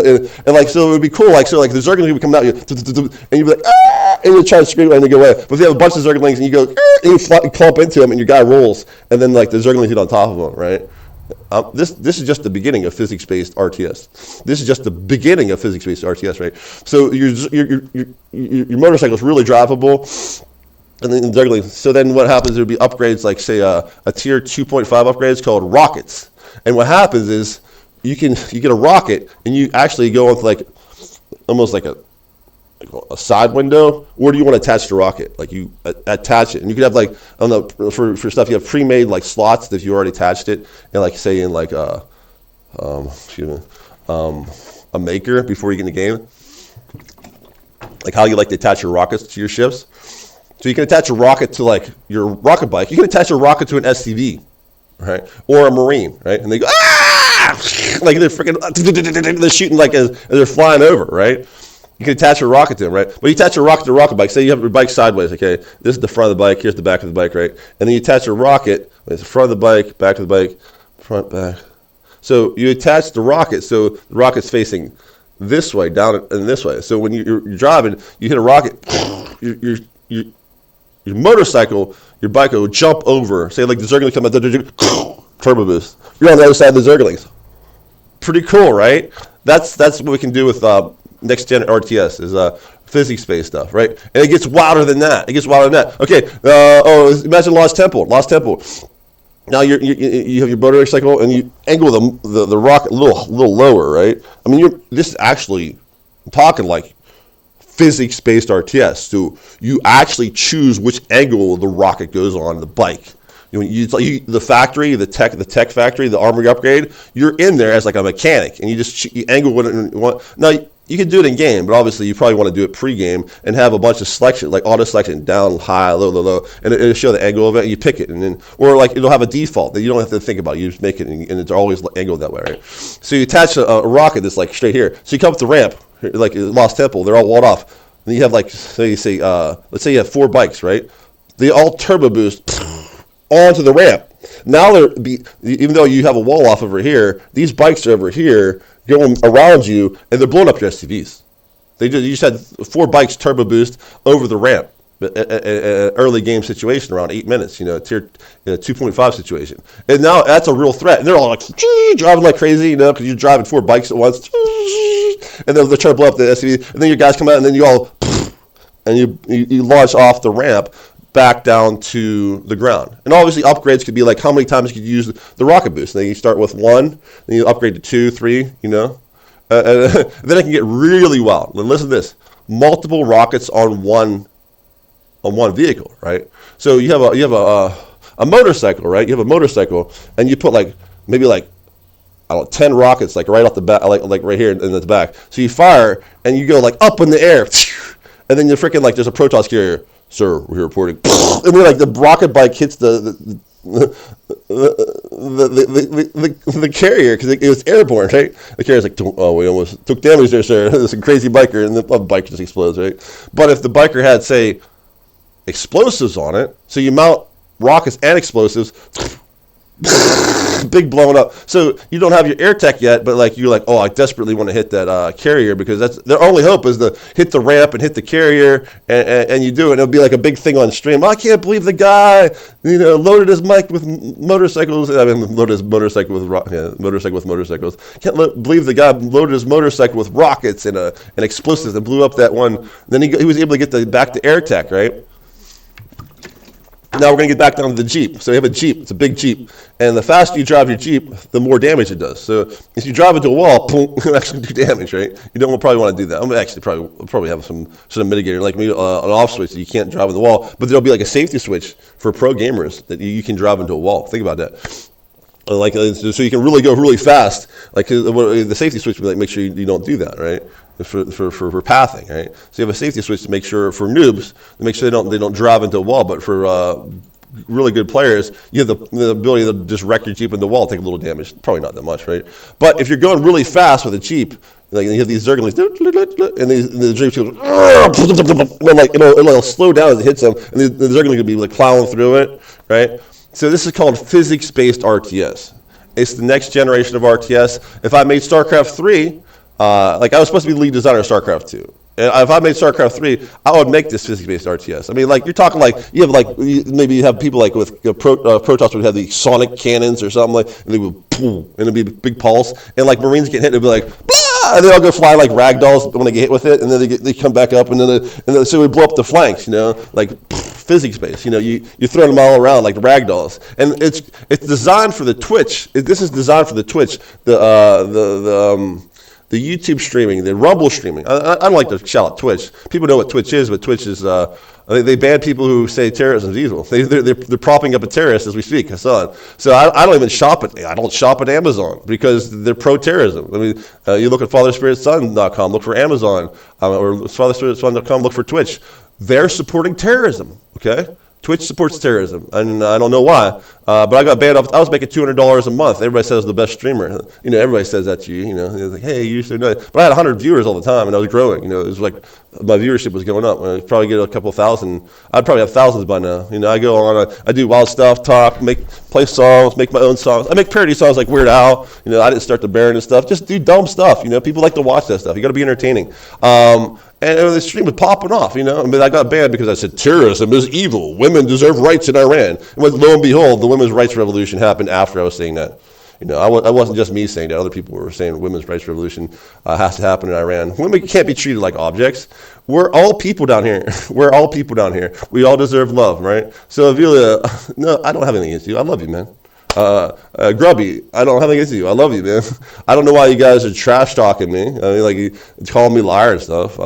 like so it would be cool. Like so, like the Zerglings would come out, and you'd be like, ah, and you try to scream and they go away. But if you have a bunch of Zerglings and you go, and you clump into them, and your guy rolls, and then like the Zerglings hit on top of them, right? This is just the beginning of physics-based RTS. This is just the beginning of physics-based RTS, right? So your motorcycle is really drivable. And then Zerglings. So then what happens? There would be upgrades like say a tier 2.5 upgrades called rockets. And what happens is you get a rocket and you actually go into like almost like a side window. Where do you want to attach the rocket? Like you attach it, and you could have like I don't know for stuff you have pre-made like slots if you already attached it, and like say in like a maker before you get in the game. Like how you like to attach your rockets to your ships. So you can attach a rocket to like your rocket bike. You can attach a rocket to an SCV, right, or a Marine, right, and they go ah, like they're freaking they're shooting like as they're flying over, right. You can attach a rocket to them, right? But you attach a rocket to a rocket bike. Say you have your bike sideways, okay? This is the front of the bike. Here's the back of the bike, right? And then you attach a rocket. It's the front of the bike, back of the bike, front, back. So you attach the rocket so the rocket's facing this way, down and this way. So when you're driving, you hit a rocket, your motorcycle, your bike will jump over. Say like the Zerglings come out, turbo boost. You're on the other side of the Zerglings. Pretty cool, right? That's what we can do with next gen RTS is physics-based stuff, right? And it gets wilder than that. Okay. Imagine Lost Temple. Now you have your motorcycle and you angle the rocket a little lower, right? I mean, this is actually talking like physics-based RTS. So you actually choose which angle the rocket goes on the bike. The factory, the tech factory, the armory upgrade. You're in there as like a mechanic, and you angle what you want. Now you can do it in game, but obviously you probably want to do it pre-game and have a bunch of selection, like auto selection, down, high, low, and it'll show the angle of it. And you pick it, and then or like it'll have a default that you don't have to think about. You just make it, and it's always angled that way, right? So you attach a rocket that's like straight here. So you come up the ramp, like Lost Temple, they're all walled off. And you have like let's say you have 4 bikes, right? They all turbo boost onto the ramp. Now even though you have a wall off over here, these bikes are over here going around you, and they're blowing up your SUVs. You just had 4 bikes turbo boost over the ramp. Early game situation around 8 minutes, tier 2.5 situation, and now that's a real threat. And they're all like driving like crazy, because you're driving 4 bikes at once, and then they're trying to blow up the SUV, and then your guys come out, and then you all and you launch off the ramp back down to the ground. And obviously upgrades could be like how many times you could use the rocket boost. And then you start with 1, then you upgrade to 2, 3, and then it can get really wild. And listen to this: multiple rockets on one vehicle, right? So you have a motorcycle, right? You have a motorcycle, and you put maybe 10 rockets right off the back, like right here in the back. So you fire and you go up in the air, and then you're freaking there's a Protoss carrier. Sir, we're reporting. And then the rocket bike hits the carrier because it was airborne, right? The carrier's like, oh, we almost took damage there, sir. This is a crazy biker, and the bike just explodes, right? But if the biker had, say, explosives on it, so you mount rockets and explosives, big blowing up. So you don't have your air tech yet, but you're oh, I desperately want to hit that carrier because that's their only hope is to hit the ramp and hit the carrier, and you do it. It'll be like a big thing on stream. I can't believe the guy loaded his mic with motorcycles. I mean, loaded his motorcycle with motorcycle with motorcycles. Can't believe the guy loaded his motorcycle with rockets and explosives and blew up that one. Then he was able to get back to air tech, right? Now we're going to get back down to the Jeep. So you have a Jeep. It's a big Jeep. And the faster you drive your Jeep, the more damage it does. So if you drive into a wall, boom, it'll actually do damage, right? You don't probably want to do that. I'm actually probably have some sort of mitigator, like maybe an off switch that you can't drive in the wall. But there'll be a safety switch for pro gamers that you can drive into a wall. Think about that. So you can really go really fast. Like the safety switch, like make sure you don't do that, right? For pathing, right? So you have a safety switch to make sure for noobs to make sure they don't drive into a wall. But for really good players, you have the ability to just wreck your Jeep into the wall, take a little damage. Probably not that much, right? But if you're going really fast with a Jeep, like you have these zerglings, and the Jeep goes, like it'll slow down as it hits them, and the zergling will be like plowing through it, right? So this is called physics-based RTS. It's the next generation of RTS. If I made StarCraft 3, like I was supposed to be the lead designer of StarCraft 2. And if I made StarCraft 3, I would make this physics-based RTS. I mean, like, you're talking like, you have like, maybe you have people like with Protoss would have the sonic cannons or something like, and they would, boom, and it'd be a big pulse. And like Marines get hit, it'd be like, blah, and they all go fly like ragdolls when they get hit with it, and then they come back up, and then so we blow up the flanks, like physics-based. You throw them all around like ragdolls, and it's designed for the Twitch. This is designed for the Twitch. The YouTube streaming, the Rumble streaming. I don't like to shout out Twitch. People know what Twitch is, but Twitch is they ban people who say terrorism is evil. They're propping up a terrorist as we speak, Hassan. So I don't even shop at. I don't shop at Amazon because they're pro-terrorism. I mean, you look at FatherSpiritSon.com, look for Amazon, or FatherSpiritSon.com, look for Twitch. They're supporting terrorism. Okay. Twitch supports terrorism, and I don't know why, but I got banned off. I was making $200 a month. Everybody says I was the best streamer. Everybody says that to you. It's like, hey, you should know. But I had 100 viewers all the time, and I was growing. It was like my viewership was going up. I'd probably get a couple thousand. I'd probably have thousands by now. I go on. I do wild stuff, talk, play songs, make my own songs. I make parody songs like Weird Al. I didn't start the Baron and stuff. Just do dumb stuff. People like to watch that stuff. You got to be entertaining. And the stream was popping off, I mean, I got banned because I said terrorism is evil. Women deserve rights in Iran. And lo and behold, the women's rights revolution happened after I was saying that. I wasn't just me saying that. Other people were saying women's rights revolution has to happen in Iran. Women can't be treated like objects. We're all people down here. We're all people down here. We all deserve love, right? So, Avilo, no, I don't have anything against you. I love you, man. Grubby, I don't have anything against you. I love you, man. I don't know why you guys are trash talking me. I mean, like, you calling me liar and stuff.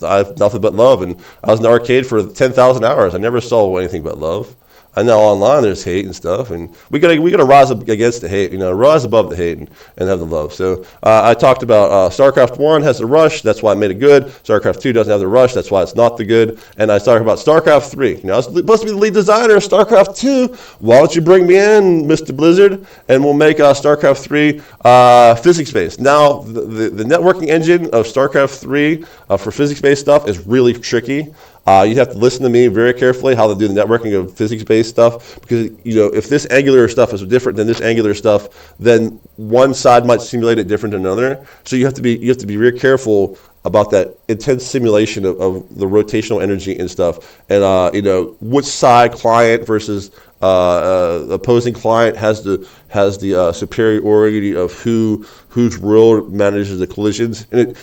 I have nothing but love, and I was in the arcade for 10,000 hours. I never saw anything but love. I know online there's hate and stuff, and we gotta rise up against the hate, rise above the hate and have the love. So I talked about StarCraft 1 has the rush, that's why I made it good. StarCraft 2 doesn't have the rush, that's why it's not the good. And I talked about StarCraft 3. I was supposed to be the lead designer of StarCraft 2. Why don't you bring me in, Mr. Blizzard, and we'll make StarCraft 3 physics-based. Now, the networking engine of StarCraft 3 for physics-based stuff is really tricky. You'd have to listen to me very carefully how to do the networking of physics-based stuff, because if this angular stuff is different than this angular stuff, then one side might simulate it different than another. So you have to be very careful about that intense simulation of the rotational energy and stuff, and which side, client versus opposing client, has the superiority of whose world manages the collisions, and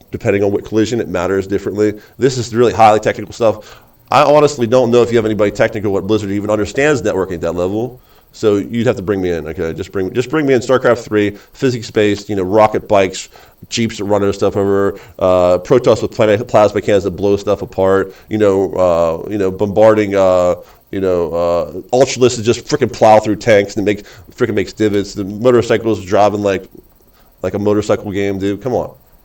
depending on what collision, it matters differently. This is really highly technical stuff. I honestly don't know if you have anybody technical what Blizzard even understands networking at that level. So you'd have to bring me in. Okay, just bring me in. StarCraft 3, physics-based, rocket bikes, jeeps that run their stuff over, Protoss with plasma cannons that blow stuff apart. Bombarding. Ultralists that just freaking plow through tanks and makes divots. The motorcycles driving like a motorcycle game, dude.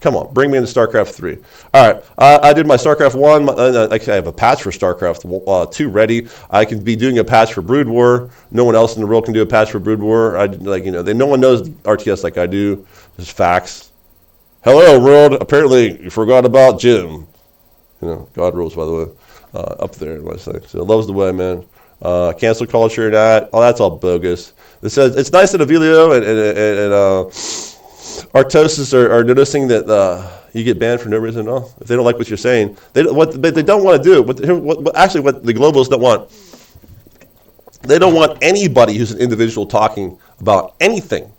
Come on, bring me into StarCraft 3. All right, I did my StarCraft 1. Actually, I have a patch for StarCraft 2 ready. I can be doing a patch for Brood War. No one else in the world can do a patch for Brood War. No one knows RTS like I do. Just facts. Hello, world. Apparently, you forgot about Jim. God rules, by the way. Up there, what I say. So, love's the way, man. Cancel culture and that. Oh, that's all bogus. It says it's nice that Avilo and Artosis are noticing that you get banned for no reason at all. If they don't like what you're saying, what they don't want to do. What the globalists don't want. They don't want anybody who's an individual talking about anything,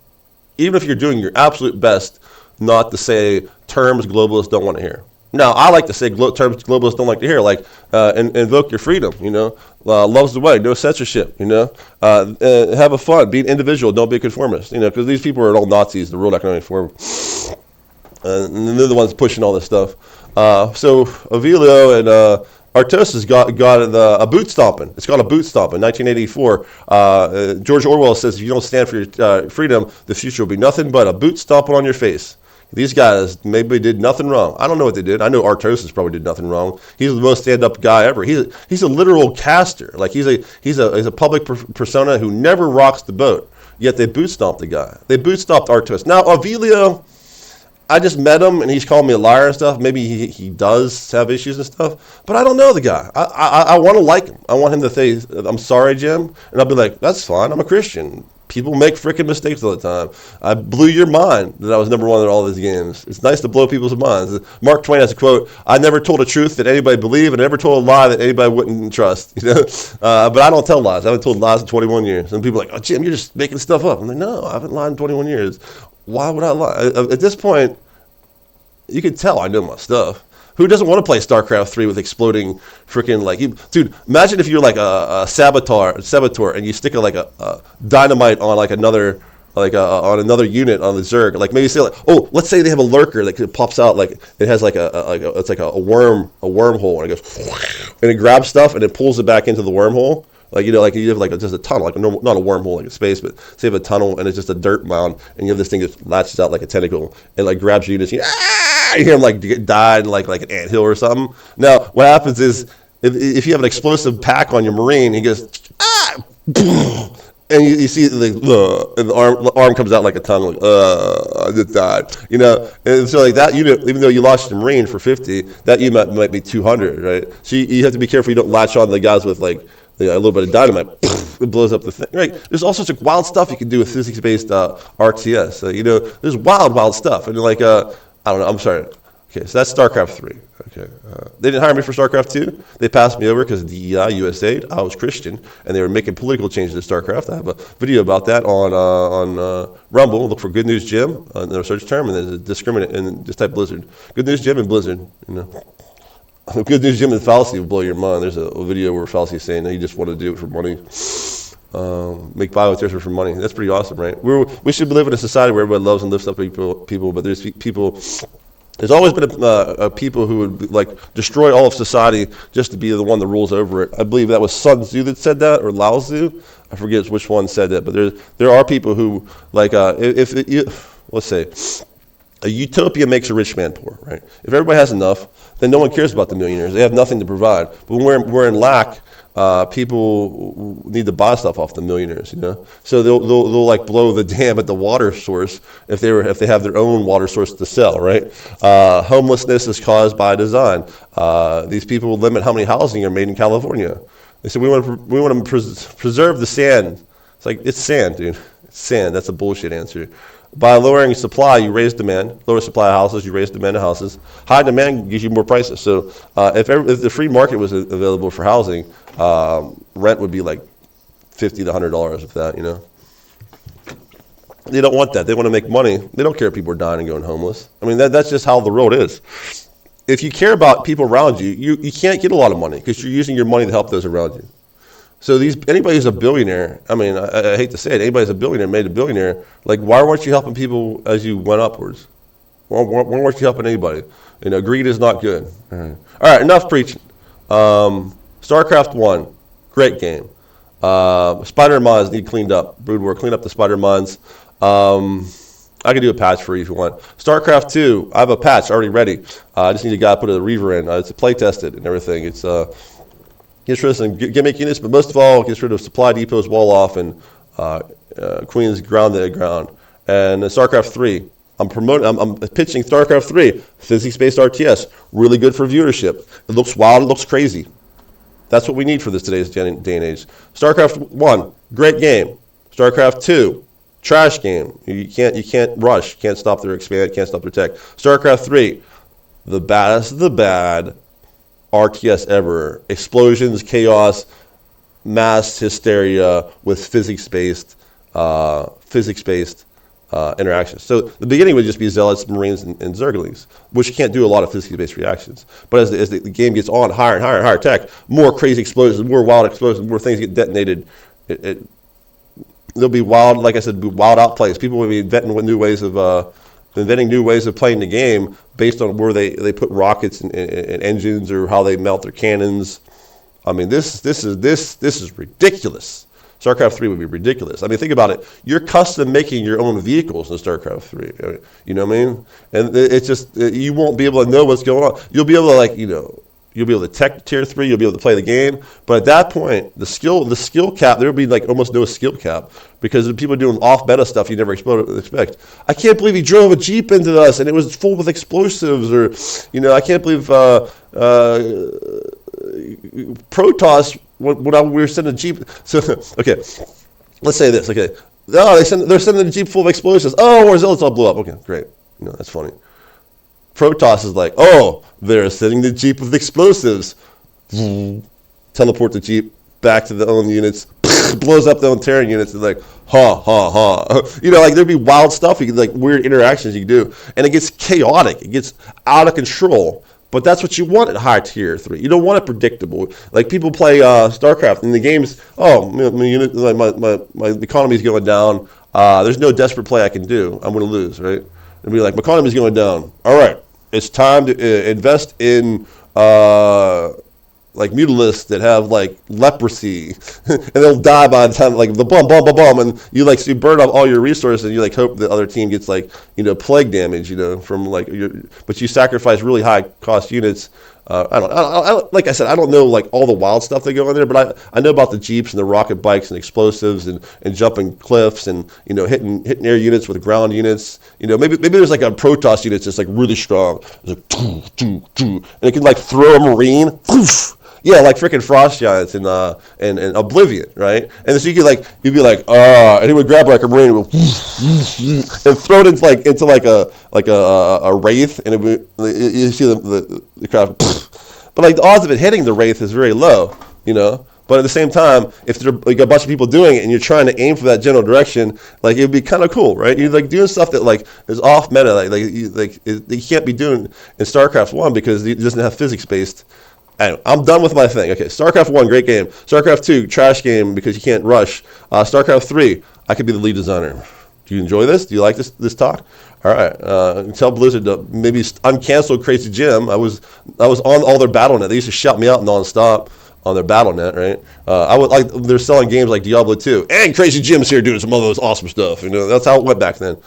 even if you're doing your absolute best, not to say terms globalists don't want to hear. Now, I like to say terms globalists don't like to hear, like invoke your freedom, love's the way, no censorship, have a fun, be an individual, don't be a conformist, because these people are all Nazis, the World Economic Forum, and they're the ones pushing all this stuff. So Avilo Artosis got a boot stomping. It's called a boot stomping. 1984. George Orwell says, if you don't stand for your freedom, the future will be nothing but a boot stomping on your face. These guys maybe did nothing wrong. I don't know what they did. I know Artosis probably did nothing wrong. He's the most stand-up guy ever. He's a literal caster. Like he's a public persona who never rocks the boat. Yet they boot stomped the guy. They boot stomped Artosis. Now Avilo, I just met him and he's calling me a liar and stuff. Maybe he does have issues and stuff, but I don't know the guy. I want to like him. I want him to say, "I'm sorry, Jim," and I'll be like, "That's fine. I'm a Christian. People make freaking mistakes all the time. I blew your mind that I was number one in all these games. It's nice to blow people's minds." Mark Twain has a quote: "I never told a truth that anybody believed, and I never told a lie that anybody wouldn't trust." But I don't tell lies. I haven't told lies in 21 years. And people are like, "Oh, Jim, you're just making stuff up." I'm like, "No, I haven't lied in 21 years. Why would I lie?" At this point, you can tell I know my stuff. Who doesn't want to play StarCraft 3 with exploding freaking dude? Imagine if you're like a saboteur, and you stick a dynamite on another unit on the Zerg. Like maybe say let's say they have a lurker that pops out it has it's like a wormhole, and it goes and it grabs stuff and it pulls it back into the wormhole. You have just a tunnel, not a wormhole like a space, but say you have a tunnel and it's just a dirt mound, and you have this thing that latches out like a tentacle and grabs you, and you hear him get died like an anthill or something. Now what happens is if you have an explosive pack on your Marine, he goes and you see and the arm comes out like a tongue, I just died, and so that unit, even though you lost your Marine for 50, that unit might be 200, right? So you have to be careful you don't latch on to the guys with a little bit of dynamite. It blows up the thing. Right? There's all sorts of wild stuff you can do with physics-based RTS. There's wild stuff. And I don't know. I'm sorry. Okay, so that's StarCraft 3. Okay, they didn't hire me for StarCraft 2. They passed me over because DEI, USAID. I was Christian, and they were making political changes to StarCraft. I have a video about that on Rumble. Look for Good News Jim in the search term, and there's a discriminate, and just type Blizzard. Good News Jim and Blizzard. Good News Jim and Fallacy will blow your mind. There's a video where Fallacy is saying that he just wanted to do it for money. Make bioterror for money. That's pretty awesome, right? We should live in a society where everybody loves and lifts up people, but there's people. There's always been people who would destroy all of society just to be the one that rules over it. I believe that was Sun Tzu that said that, or Lao Tzu. I forget which one said that, but there are people who let's say a utopia makes a rich man poor, right? If everybody has enough, then no one cares about the millionaires. They have nothing to provide. But when we're in lack, people need to buy stuff off the millionaires, So they'll blow the dam at the water source if they have their own water source to sell, right? Homelessness is caused by design. These people will limit how many housing are made in California. They said we want to preserve the sand. It's sand, dude. It's sand. That's a bullshit answer. By lowering supply, you raise demand. Lower supply of houses, you raise demand of houses. High demand gives you more prices. So if the free market was available for housing, rent would be $50 to $100 if that, They don't want that. They want to make money. They don't care if people are dying and going homeless. I mean, that's just how the world is. If you care about people around you, you can't get a lot of money because you're using your money to help those around you. So anybody who's a billionaire, I mean, I hate to say it, anybody who's a billionaire made a billionaire, why weren't you helping people as you went upwards? Why weren't you helping anybody? Greed is not good. All right, enough preaching. StarCraft 1, great game. Spider mines need cleaned up. Brood War, clean up the spider mines. I can do a patch for you if you want. StarCraft 2, I have a patch already ready. I just need a guy to put a reaver in. It's play tested and everything. It's gets rid of some gimmick units, but most of all, gets rid of supply depots, wall off, and Queen's ground. And StarCraft 3, I'm pitching StarCraft 3, physics-based RTS, really good for viewership. It looks wild, it looks crazy. That's what we need for today's day and age. StarCraft 1, great game. StarCraft 2, trash game. You can't rush, can't stop their expand, can't stop their tech. StarCraft 3, the baddest of the bad RTS ever. Explosions, chaos, mass hysteria with physics-based interactions. So the beginning would just be Zealots, Marines, and Zerglings, which can't do a lot of physics-based reactions. But as the game gets on, higher and higher and higher tech, more crazy explosions, more wild explosions, more things get detonated. There'll be wild, like I said, wild outplays. People will be inventing new ways of inventing new ways of playing the game based on where they put rockets and engines or how they mount their cannons. I mean, this is ridiculous. StarCraft 3 would be ridiculous. I mean, think about it. You're custom making your own vehicles in StarCraft 3. You know what I mean? And it's just, you won't be able to know what's going on. You'll be able to, like, you'll be able to tech tier 3, you'll be able to play the game. But at that point, the skill cap, there would be like almost no skill cap because the people doing off-meta stuff you never expect. I can't believe he drove a Jeep into us and it was full with explosives. Or, I can't believe Protoss, when we were sending a Jeep. So, okay, let's say this. Okay, they're sending a Jeep full of explosives. Oh, our zealots all blew up. Okay, great. That's funny. Protoss is like, oh, they're sending the Jeep with explosives. Teleport the Jeep back to the own units. Blows up the own Terran units. And like, like there'd be wild stuff. You could, like, weird interactions you could do, and it gets chaotic. It gets out of control. But that's what you want at high tier 3. You don't want it predictable. Like, people play StarCraft in the games. Oh, my economy's going down. There's no desperate play I can do. I'm going to lose, right? And be like, my economy's going down. All right, it's time to invest in like mutalisks that have like leprosy, and they'll die by the time like the bum, and you like so you burn off all your resources, and you like hope the other team gets like plague damage, from like but you sacrifice really high cost units. I don't like I said, I don't know like all the wild stuff that go in there, but I know about the Jeeps and the rocket bikes and explosives and jumping cliffs and hitting air units with ground units. Maybe there's like a Protoss unit that's like really strong. It's like and it can like throw a marine. Poof. Yeah, like freaking Frost Giants and Oblivion, right? And so you'd be like, and he would grab like a marine and throw it into a wraith, and you see the crowd. But like the odds of it hitting the wraith is very low, But at the same time, if there's like a bunch of people doing it and you're trying to aim for that general direction, like it'd be kind of cool, right? You're like doing stuff that like is off meta, you can't be doing in StarCraft 1 because it doesn't have physics based. Anyway, I'm done with my thing. Okay, StarCraft 1, great game. StarCraft 2, trash game because you can't rush. StarCraft 3, I could be the lead designer. Do you enjoy this? Do you like this talk? All right. Tell Blizzard to maybe uncancel Crazy Jim. I was on all their BattleNet. They used to shout me out nonstop on their BattleNet, right? They're selling games like Diablo 2. And Crazy Jim's here doing some of those awesome stuff. That's how it went back then.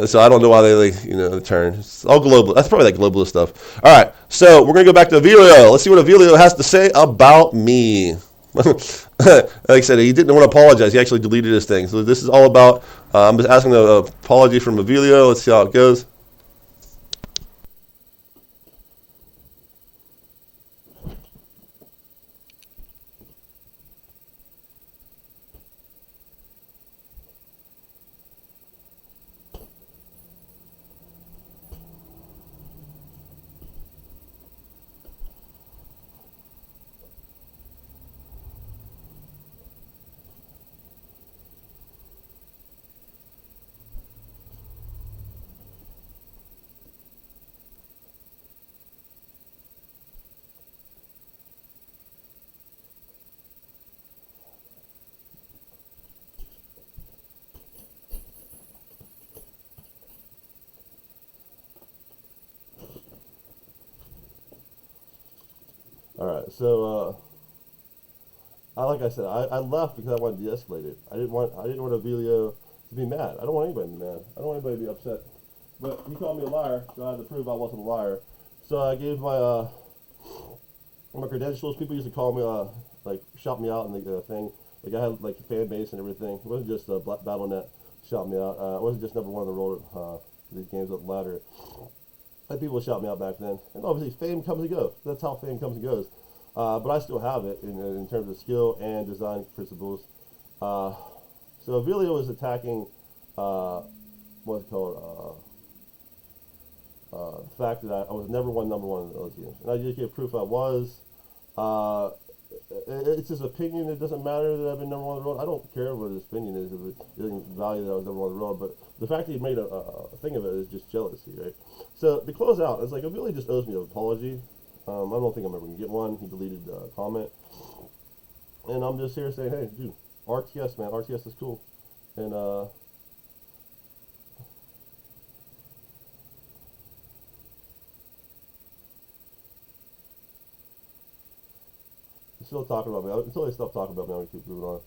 So I don't know why they turn. It's all global. That's probably like globalist stuff. All right, so we're gonna go back to Avilo. Let's see what Avilo has to say about me. Like I said, he didn't want to apologize. He actually deleted his thing. So this is all about. I'm just asking an apology from Avilo. Let's see how it goes. All right, so like I said, I left because I wanted to de-escalate it. I didn't want Avilo to be mad. I don't want anybody to be mad. I don't want anybody to be upset. But he called me a liar, so I had to prove I wasn't a liar. So I gave my credentials. People used to call me shout me out in the thing. Like I had like a fan base and everything. It wasn't just BattleNet shout me out. I wasn't just number one on the road these games up the ladder. I had people shout me out back then, and obviously fame comes and goes. That's how fame comes and goes. But I still have it in terms of skill and design principles. So Avilo was attacking what's it called the fact that I was never number one in those games, and I just gave proof I was. It's his opinion. It doesn't matter that I've been number one on the road. I don't care what his opinion is if it doesn't value that I was number one on the road. But the fact that he made a thing of it is just jealousy, right? So to close out, it's like it really just owes me an apology. I don't think I'm ever gonna get one. He deleted the comment, and I'm just here saying, hey, dude, RTS, man, RTS is cool, and still talking about me. Until they stop talking about me, I'm gonna keep moving on.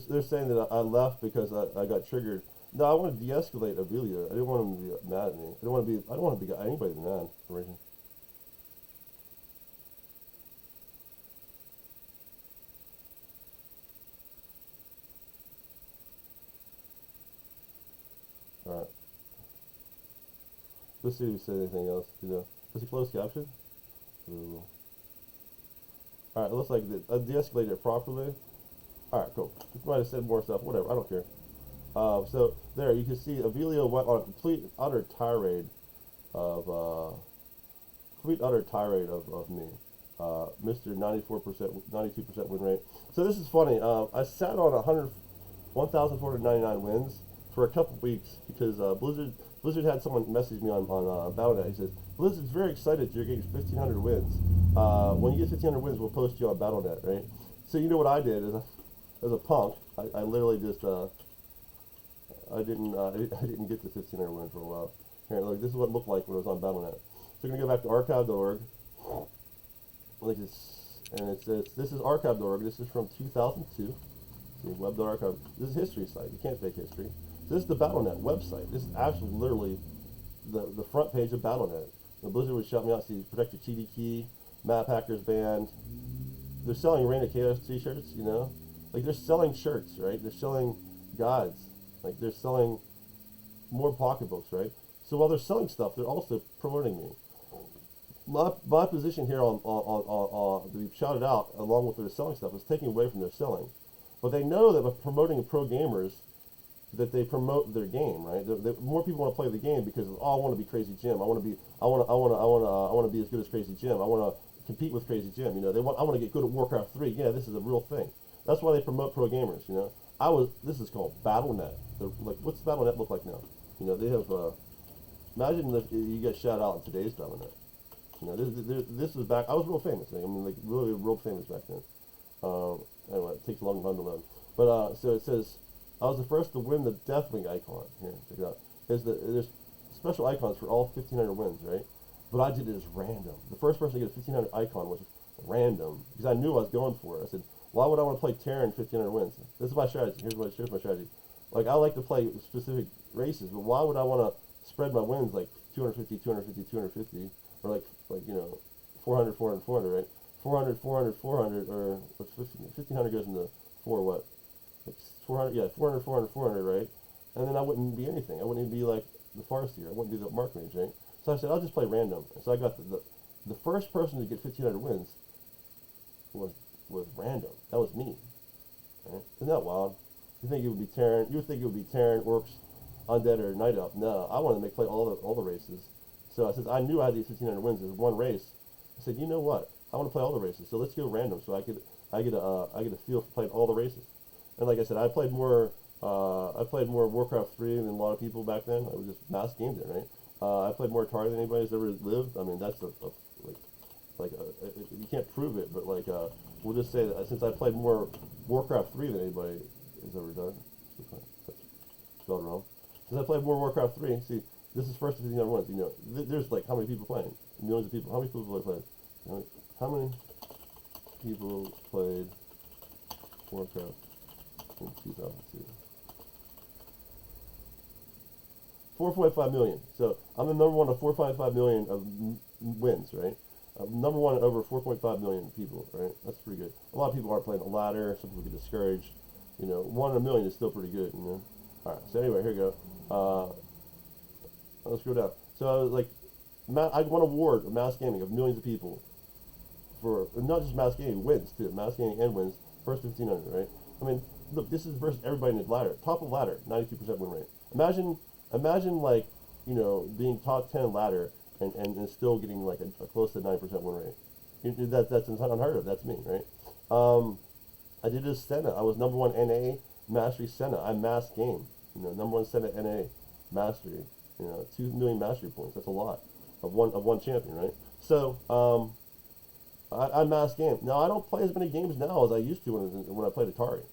They're saying that I left because I got triggered. No, I want to de-escalate Avilo. I didn't want him to be mad at me. I don't want to be anybody to be mad for reason. All right. Let's see if he said anything else. Was he closed caption? Ooh. All right. It looks like I de-escalated it properly. All right, cool. You might have said more stuff. Whatever. I don't care. So there, you can see Avilo went on a complete utter tirade of me, Mr. 94%, 92% win rate. So this is funny. I sat on 1,499 wins for a couple weeks because Blizzard had someone message me on Battle.net. He says Blizzard's very excited you're getting 1,500 wins. When you get 1,500 wins, we'll post you on Battle.net, right? So you know what I did is, as a punk, I literally just I didn't get the 1,500 wins for a while. Here, look, this is what it looked like when it was on Battle.net. So we're gonna go back to archive.org. Like this, and it says this is archive.org. This is from 2002. See, web.archive. This is history site. You can't fake history. So this is the Battle.net website. This is actually literally the front page of Battle.net. The Blizzard would shout me out. See, protect your TD key. Map hackers banned. They're selling Reign of Chaos t-shirts. You know, like they're selling shirts, right? They're selling gods. Like they're selling more pocketbooks, right? So while they're selling stuff, they're also promoting me. My position here on to be shouted out along with their selling stuff is taking away from their selling, but they know that by promoting pro gamers, that they promote their game, right? More people want to play the game because I want to be Crazy Jim. I want to be as good as Crazy Jim. I want to compete with Crazy Jim. You know, I want to get good at Warcraft 3. Yeah, this is a real thing. That's why they promote pro gamers. You know, this is called Battle.net. Like, what's Battle.net look like now? You know, they have. Imagine if you get shout out in today's Battle.net. You know, this was back. I was real famous. I mean, like really real famous back then. Anyway, it takes a long time to load. But so it says, I was the first to win the Deathwing icon. Here, check it out. There's special icons for all 1,500 wins, right? But I did it as random. The first person to get a 1,500 icon was random because I knew I was going for it. I said, why would I want to play Terran 1,500 wins? This is my strategy. Here's my strategy. Like, I like to play specific races, but why would I want to spread my wins like 250, 250, 250, or like you know, 400, 400, 400, right? 400, 400, 400, or what's 1,500 goes into 4 what? Like 400, yeah, 400, 400, 400, right? And then I wouldn't be anything. I wouldn't even be like the Farseer. I wouldn't be the Mark Mage, right? So I said, I'll just play random. And so I got the first person to get 1,500 wins was random. That was me. Right? Isn't that wild? You think it would be Terran? You would think it would be Terran, Orcs, Undead, or Night Elf. No, I wanted to play all the races. So since I knew I had these 1,500 wins as one race, I said, you know what? I want to play all the races. So let's go random. So I get a feel for playing all the races. And like I said, I played more Warcraft 3 than a lot of people back then. I was just mass gamed it, right? I played more Atari than anybody's ever lived. I mean, that's you can't prove it, but like we'll just say that since I played more Warcraft 3 than anybody has ever done. That's spelled wrong. Since I played more Warcraft 3, see, this is first 1,500 ones. You know, there's like how many people playing? Millions of people. How many people played? How many people played Warcraft in 2002? 4.5 million. So I'm the number one of 4.5 million of wins, right? Number one over 4.5 million people, right? That's pretty good. A lot of people aren't playing the ladder. Some people get discouraged. You know, 1 in a million is still pretty good, you know? All right, so anyway, here we go. Let's go down. So I was like, I won an award of mass gaming of millions of people for, not just mass gaming, wins too. Mass gaming and wins. First 1,500, right? I mean, look, this is versus everybody in the ladder. Top of ladder, 92% win rate. Imagine like, you know, being top 10 ladder and still getting like a close to 9% win rate. That's unheard of. That's me, right? I did this Senna. I was number 1 NA Mastery Senna. I mass game. You know, number 1 Senna NA Mastery. You know, 2 million mastery points. That's a lot of one champion, right? So I mass game. Now I don't play as many games now as I used to when I played Atari.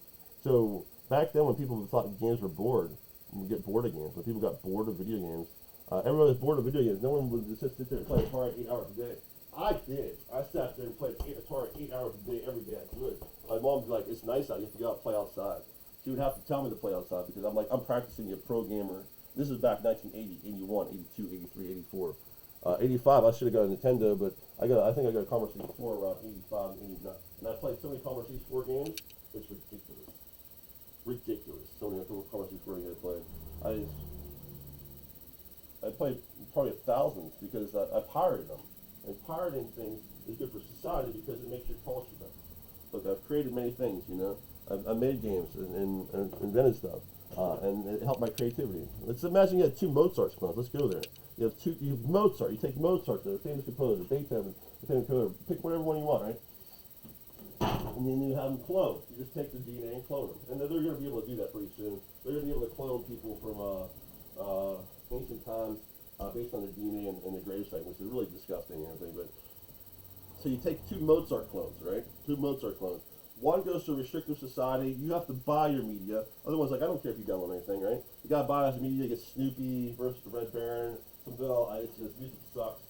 So back then, when people thought games were bored, when we get bored of games, when people got bored of video games, everyone was bored of video games. No one would just sit there and play Atari 8 hours a day. I did. I sat there and played Atari 8 hours a day every day I could. My mom would be like, "It's nice out. You have to go out and play outside." She would have to tell me to play outside because I'm like, I'm practicing to be a pro gamer. This is back 1980, 81, 82, 83, 84. 85, I should have got a Nintendo, but I think I got a Commodore 64 around 85 and 89. And I played so many Commodore 64 games, it's ridiculous. Ridiculous. So many Commodore 64 games I played. I played probably thousands because I pirated them. And pirating things is good for society because it makes your culture better. Look, I've created many things, you know. I've made games and invented stuff. And it helped my creativity. Let's imagine you had two Mozart clones. Let's go there. You have Mozart. You take Mozart, the famous composer, Beethoven, the famous composer. Pick whatever one you want, right? And then you have them cloned. You just take the DNA and clone them. And they're going to be able to do that pretty soon. They're going to be able to clone people from ancient times based on their DNA and their gravesite, which is really disgusting and everything. But so you take two Mozart clones, right? Two Mozart clones. One goes to a restrictive society. You have to buy your media. Other one's like, I don't care if you download anything, right? You gotta buy his media. You get Snoopy versus the Red Baron. Some Vanilla Ice. His music sucks.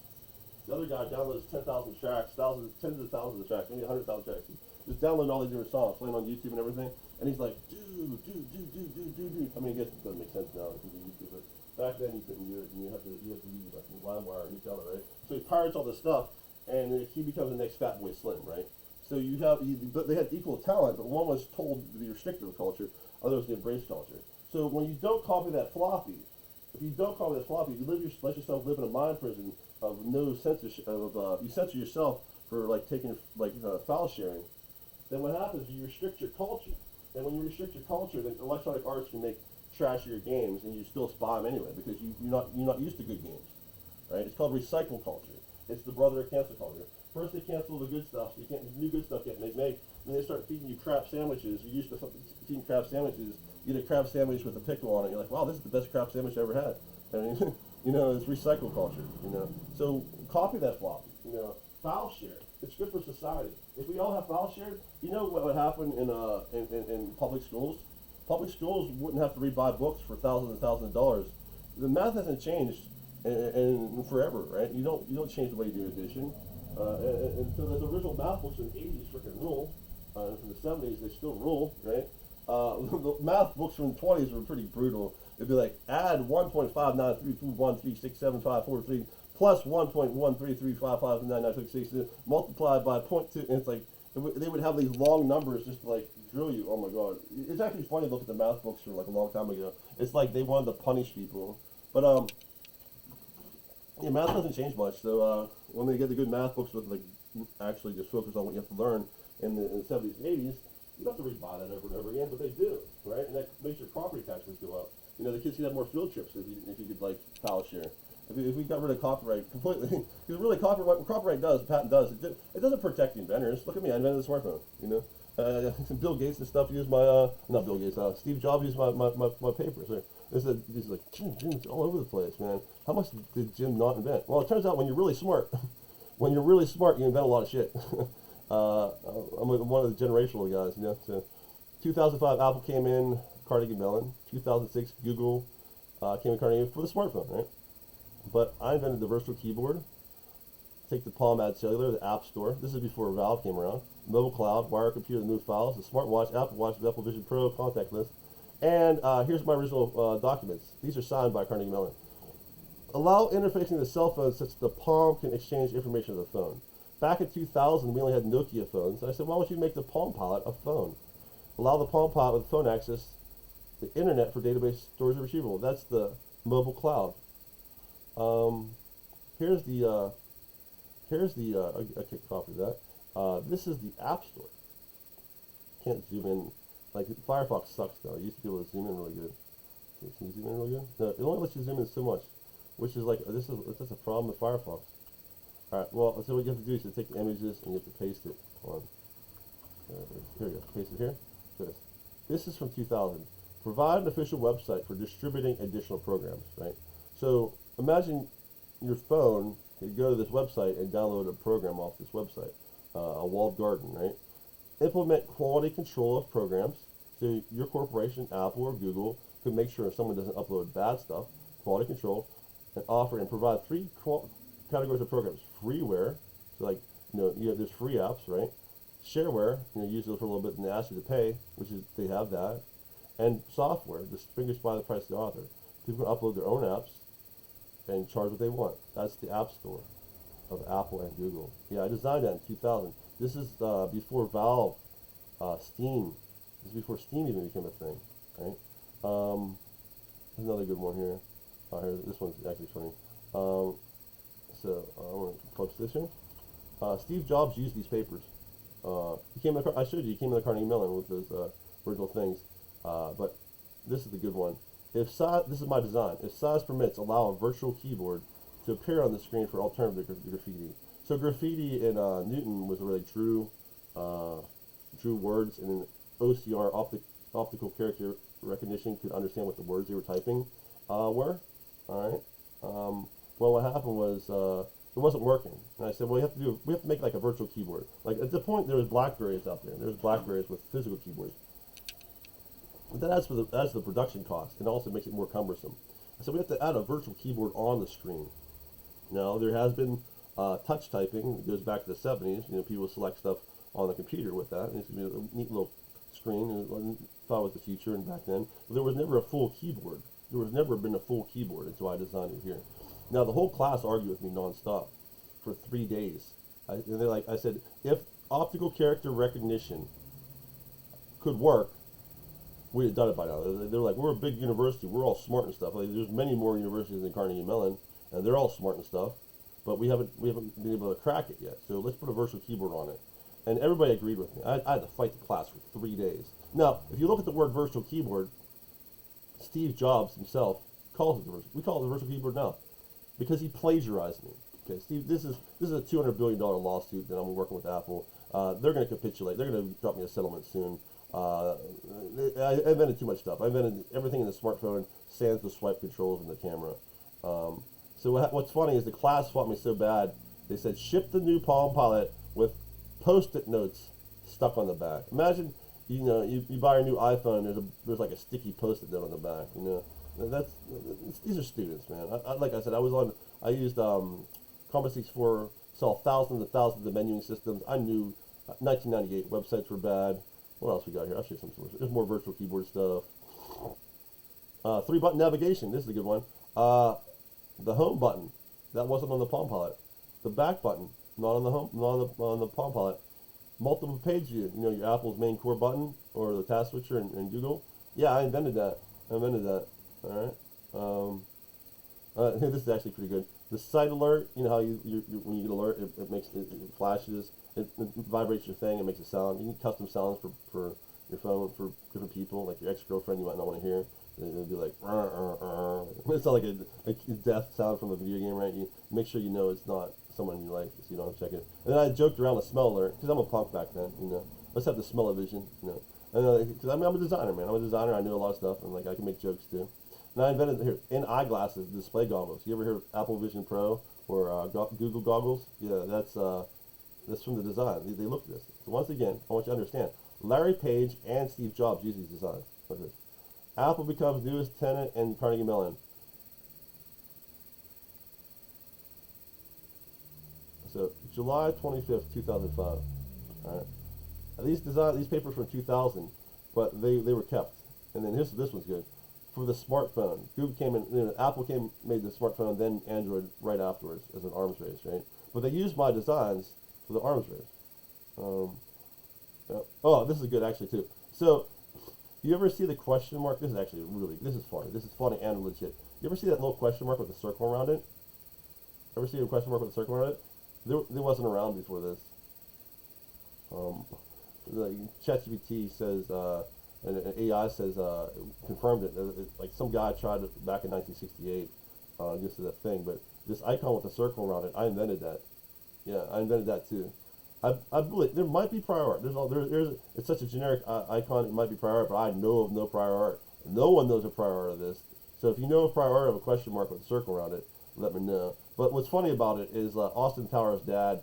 The other guy downloads 10,000 tracks, tens of thousands of tracks, maybe 100,000 tracks. Just downloading all these different songs, playing on YouTube and everything. And he's like, dude. I mean, I guess it doesn't make sense now because of YouTube, but back then you couldn't do it, and you have to use like LimeWire or Nutella, right? So he pirates all this stuff, and he becomes the next Fatboy Slim, right? So but they had equal talent, but one was told the restrictive culture, other was the embrace culture. So when you don't copy that floppy, if you don't copy that floppy, you let yourself live in a mind prison of no censorship, you censor yourself for like taking file sharing. Then what happens is you restrict your culture, and when you restrict your culture, then Electronic Arts can make trashier games, and you still spy them anyway because you're not used to good games, right? It's called recycle culture. It's the brother of cancel culture. First they cancel the good stuff, so you can't new good stuff get made. Then they start feeding you crap sandwiches. You're used to eating crap sandwiches. You get a crab sandwich with a pickle on it. You're like, wow, this is the best crab sandwich I ever had. I mean, you know, it's recycle culture. You know, so copy that floppy. You know, file share. It's good for society. If we all have file shared, you know what would happen in public schools? Public schools wouldn't have to rebuy books for thousands and thousands of dollars. The math hasn't changed and forever, right? You don't change the way you do addition. And so those original math books in the 80s freaking rule. From the 70s, they still rule, right? The math books from the 20s were pretty brutal. It'd be like, add 1.593213675543 plus 1.133559966 multiplied by 0.2. And it's like, they would have these long numbers just to like drill you. Oh my god. It's actually funny to look at the math books from like a long time ago. It's like they wanted to punish people. But, yeah, math doesn't change much. So when they get the good math books with like actually just focus on what you have to learn in the 70s and 80s, you don't have to rebuy that over and over again, but they do, right? And that makes your property taxes go up. You know, the kids could have more field trips if you could like file share. If we got rid of copyright completely, because really what copyright does, patent does, it doesn't protect the inventors. Look at me, I invented the smartphone. You know, Bill Gates and stuff used my not Bill Gates, Steve Jobs used my papers. This is like Jim's all over the place, man. How much did Jim not invent? Well, it turns out when you're really smart, you invent a lot of shit. I'm one of the generational guys, you know. So 2005, Apple came in, Carnegie Mellon. 2006, Google came in Carnegie for the smartphone, right? But I invented the virtual keyboard. Take the Palm, add cellular, the App Store. This is before Valve came around. Mobile cloud, wire computer to move files, the smartwatch, Apple Watch, the Apple Vision Pro, contact list. And here's my original documents. These are signed by Carnegie Mellon. Allow interfacing the cell phone such that the Palm can exchange information with the phone. Back in 2000, we only had Nokia phones. And I said, why don't you make the Palm Pilot a phone? Allow the Palm Pilot with phone access the internet for database storage and retrieval. That's the mobile cloud. Here's the I can't copy that. This is the App Store. Can't zoom in. Like Firefox sucks though. You used to be able to zoom in really good. Can you zoom in really good? No, it only lets you zoom in so much, which is like that's a problem with Firefox. All right. Well, so what you have to do is you take the images and you have to paste it on. Here we go. Paste it here. This is from 2000. Provide an official website for distributing additional programs. Right. So imagine your phone. You go to this website and download a program off this website. a walled garden, right? Implement quality control of programs. So your corporation, Apple or Google, could make sure someone doesn't upload bad stuff. Quality control, and offer and provide three categories of programs: freeware, so like there's free apps, right? Shareware, use those for a little bit and they ask you to pay, which is they have that, and software, just fingers by the price of the author. People can upload their own apps and charge what they want. That's the App Store of Apple and Google. Yeah, I designed that in 2000. This is before Valve, Steam. This is before Steam even became a thing, right? There's another good one here. This one's actually funny. So I'm going to punch this in. Steve Jobs used these papers. I showed you, he came in the Carnegie Mellon with those original things. But this is the good one. This is my design. If size permits, allow a virtual keyboard to appear on the screen for alternative graffiti. So graffiti in Newton was where they drew words, and in OCR, optical character recognition, could understand what the words they were typing were. All right. Well, what happened was it wasn't working, and I said, well, we have to make like a virtual keyboard. Like at the point, there was BlackBerries out there. There's BlackBerries with physical keyboards. But that adds to the production cost, and also makes it more cumbersome. So we have to add a virtual keyboard on the screen. Now there has been touch typing. It goes back to the 70s. People select stuff on the computer with that. And it's gonna be a neat little screen. And thought it was the future, and back then, but there was never a full keyboard. There was never been a full keyboard, and so I designed it here. Now the whole class argued with me nonstop for 3 days. I said, if optical character recognition could work, we'd have done it by now. They're like, we're a big university, we're all smart and stuff. Like, there's many more universities than Carnegie Mellon, and they're all smart and stuff, but we haven't been able to crack it yet. So let's put a virtual keyboard on it. And everybody agreed with me. I had to fight the class for 3 days. Now, if you look at the word virtual keyboard, Steve Jobs himself calls it we call it the virtual keyboard now, because he plagiarized me. Okay, Steve, this is a $200 billion lawsuit that I'm working with Apple. They're going to capitulate. They're going to drop me a settlement soon. I invented too much stuff. I invented everything in the smartphone, sans the swipe controls and the camera. So what's funny is the class fought me so bad, they said, ship the new Palm Pilot with Post-it notes stuck on the back. Imagine, you buy a new iPhone, there's like a sticky Post-it note on the back. These are students, man. Like I said, I used Commodore 64, saw thousands and thousands of menuing systems. I knew 1998 websites were bad. What else we got here? I'll show you some solutions. There's more virtual keyboard stuff. 3-button navigation. This is a good one. The home button, that wasn't on the Palm Pilot. The back button, not on the on the Palm Pilot. Multiple page view. Your Apple's main core button or the task switcher in Google. Yeah, I invented that. All right. This is actually pretty good. The site alert. How you when you get alert, it flashes. It vibrates your thing and makes a sound. You can custom sounds for your phone for different people, like your ex-girlfriend you might not want to hear. It'll be like, it's not like a death sound from a video game, right? You make sure it's not someone you like, so you don't have to check it. And then I joked around with smell alert, because I'm a punk back then, Let's have the smell-o-vision, Because I'm a designer, man. I'm a designer, I knew a lot of stuff, and I can make jokes too. And I invented, here, in eyeglasses, display goggles. You ever hear of Apple Vision Pro or Google goggles? Yeah, that's from the design. They looked at this. So once again, I want you to understand, Larry Page and Steve Jobs use these designs. Look at this. Apple becomes newest tenant in Carnegie Mellon. So July 25th, 2005. All right. Now, these papers from 2000, but they were kept. And then this one's good. For the smartphone, Google came in. Apple made the smartphone, then Android right afterwards as an arms race, right? But they used my designs for the arms race. This is good actually too. So, you ever see the question mark? This is funny. This is funny and legit. You ever see that little question mark with a circle around it? Ever see a question mark with a circle around it? There wasn't around before this. ChatGPT says, and AI says, confirmed it. Like some guy tried it back in 1968. This is a thing, but this icon with a circle around it, I invented that. Yeah, I invented that too. I believe there might be prior art. It's such a generic icon, it might be prior art, but I know of no prior art. No one knows a prior art of this. So if you know a prior art of a question mark with a circle around it, let me know. But what's funny about it is Austin Powers' dad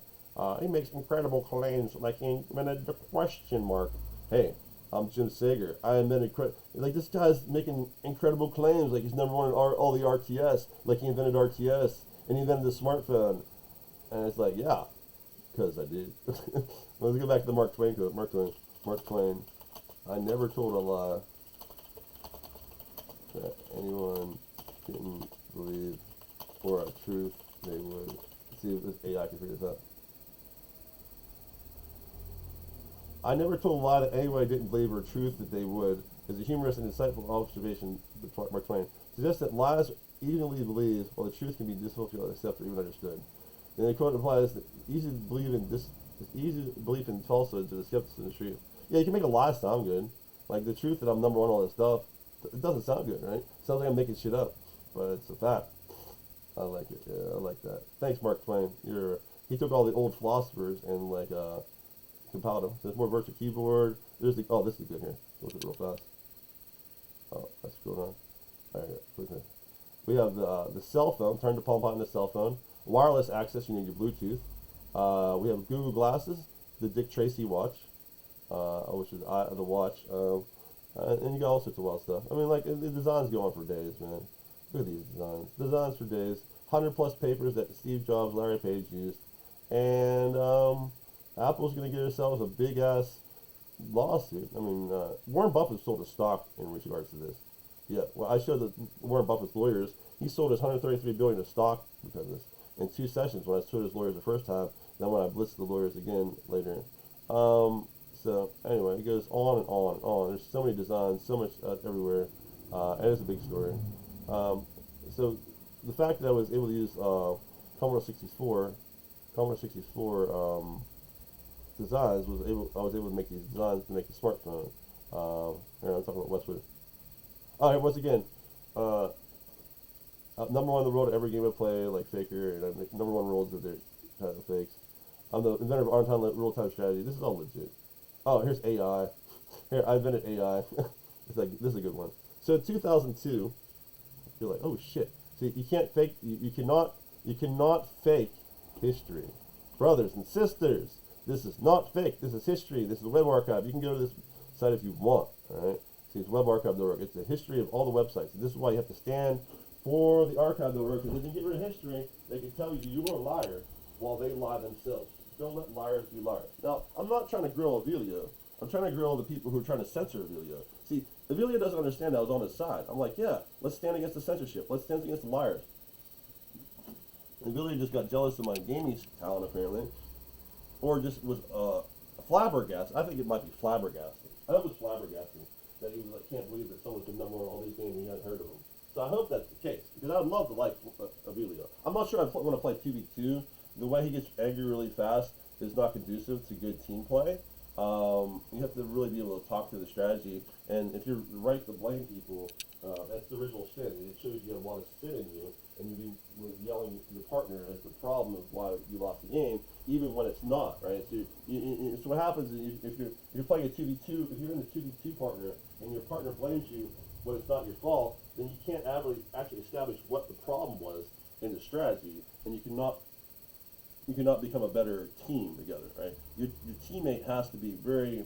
He makes incredible claims like he invented the question mark. Hey, I'm Jim Sager. I invented like this guy's making incredible claims like he's number one in all the RTS, like he invented RTS and he invented the smartphone. And it's like, yeah, because I did. Let's go back to the Mark Twain quote. Mark Twain. I never told a lie that anyone didn't believe for a truth they would. Let's see if this AI can figure this out. I never told a lie that anyone didn't believe or a truth that they would is a humorous and insightful observation, Mark Twain. Suggests that lies easily believed while the truth can be difficult to accept or even understood. And the quote implies that easy belief in falsehoods or the skeptics in the truth. Yeah, you can make a lie sound good. Like the truth that I'm number one on all this stuff, it doesn't sound good, right? It sounds like I'm making shit up, but it's a fact. I like it. Yeah, I like that. Thanks, Mark Twain. He took all the old philosophers and like compiled them. So there's more virtual keyboard. This is good here. Look at it real fast. Oh, that's going on. All right, look at this. We have the cell phone. Turn the palm on the cell phone. Wireless access. You need your Bluetooth. We have Google Glasses. The Dick Tracy watch, which is the watch. And you got all sorts of wild stuff. I mean, like the designs go on for days, man. Look at these designs. Designs for days. 100+ papers that Steve Jobs, Larry Page used, and Apple's going to get themselves a big ass lawsuit. I mean, Warren Buffett sold his stock in regards to this. Yeah, well, I showed Warren Buffett's lawyers. He sold his $133 billion of stock because of this in 2 sessions. When I showed his lawyers the first time, then when I blitzed the lawyers again later. So anyway, it goes on and on and on. There's so many designs, so much everywhere, and it's a big story. So the fact that I was able to use Commodore 64 designs I was able to make these designs to make a smartphone. Here I'm talking about Westwood. All right, once again, number one in the world at every game I play, like Faker, and I make number one rules that they're kind of fakes. I'm the inventor of on-time real-time strategy. This is all legit. Oh, here's AI. Here, I invented AI. It's like this is a good one. So in 2002, you're like, oh shit. See, you can't fake. You cannot fake history, brothers and sisters. This is not fake. This is history. This is a web archive. You can go to this site if you want. All right. See, it's webarchive.org. It's a history of all the websites. And this is why you have to stand for the archive.org, because if you get rid of history, they can tell you were a liar while they lie themselves. Don't let liars be liars. Now, I'm not trying to grill Avilo. I'm trying to grill the people who are trying to censor Avilo. See, Avilo doesn't understand I was on his side. I'm like, yeah, let's stand against the censorship. Let's stand against the liars. Avilo just got jealous of my gaming talent, apparently. Or just was flabbergasted. I think it might be flabbergasted. I hope it's flabbergasted that he was like, can't believe that someone's been number one on all these games and he hadn't heard of them. So I hope that's the case, because I would love to like Avilo. I'm not sure I want to play 2v2. The way he gets angry really fast is not conducive to good team play. You have to really be able to talk through the strategy, and if you're right to blame people, that's the original sin. It shows you have a lot of sin in you, and you be yelling at your partner as the problem of why you lost the game, even when it's not, right? So what happens is if you're playing a 2v2, if you're in the 2v2 partner, and your partner blames you when it's not your fault, then you can't actually establish what the problem was in the strategy, and you cannot become a better team together, right? Your teammate has to be very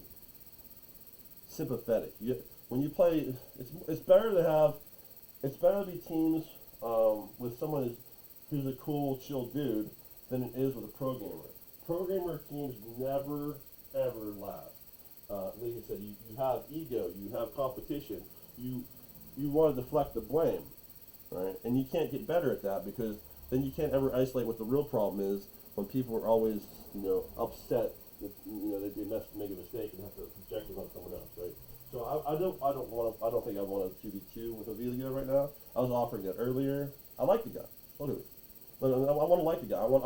sympathetic. When you play, it's better to be teams with someone who's a cool, chill dude than it is with a programmer. Programmer teams never ever last. Like I said, you have ego, you have competition, you want to deflect the blame, right? And you can't get better at that, because then you can't ever isolate what the real problem is. When people are always, upset that they make a mistake and have to project it on someone else, right? So I don't think I want a 2v2 with Avilo right now. I was offering that earlier. I like the guy. Look at it. I want to like the guy. I want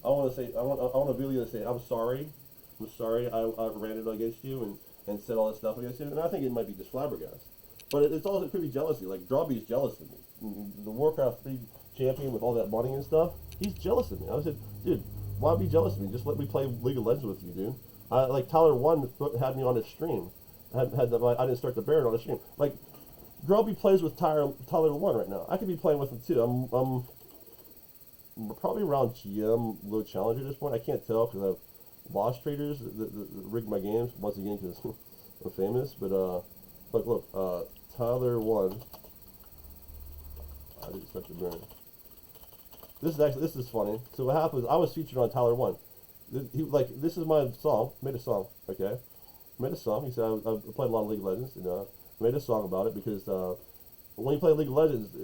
Avilo to say, I'm sorry I ranted against you and said all that stuff against you. And I think it might be just flabbergasted. But it could be jealousy. Like Drawby's jealous of me. The Warcraft 3 champion with all that money and stuff, he's jealous of me. I said, dude, why be jealous of me? Just let me play League of Legends with you, dude. Like Tyler 1 had me on his stream. I didn't start the Baron on his stream. Like, Drawby plays with Tyler 1 right now. I could be playing with him too. probably around GM low challenger at this point. I can't tell because I have lost traders that rig my games once again because I'm famous. But look, Tyler won. I didn't start the burn. This is funny. So what happened is I was featured on Tyler 1. This is my song. Made a song. Okay, made a song. He said I played a lot of League of Legends. Made a song about it because when you play League of Legends,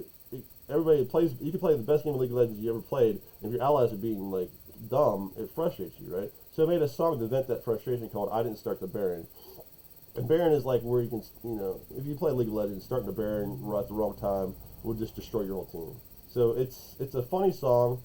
everybody plays. You can play the best game of League of Legends you ever played, and if your allies are being like dumb, it frustrates you, right? So I made a song to vent that frustration called "I Didn't Start the Baron." And Baron is like where you can, if you play League of Legends, starting the Baron at the wrong time will just destroy your whole team. So it's a funny song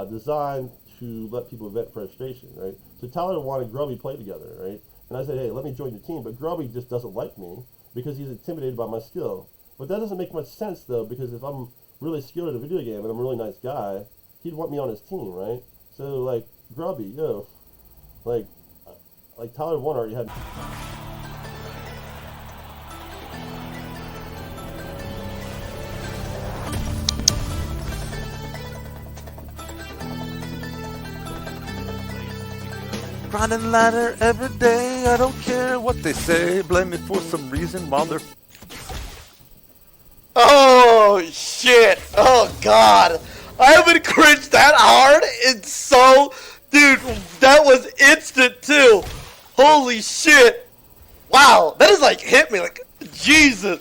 designed to let people vent frustration, right? So Tyler wanted Grubby play together, right? And I said, hey, let me join your team, but Grubby just doesn't like me because he's intimidated by my skill. But that doesn't make much sense though, because if I'm really skilled at a video game and I'm a really nice guy, he'd want me on his team, right? So like Grubby, like Tyler 1 already had. Grinding ladder every day, I don't care what they say. Blame me for some reason while they're... Oh, shit. Oh, God. I haven't cringed that hard in so... Dude, that was instant, too. Holy shit. Wow. That is like, hit me like, Jesus.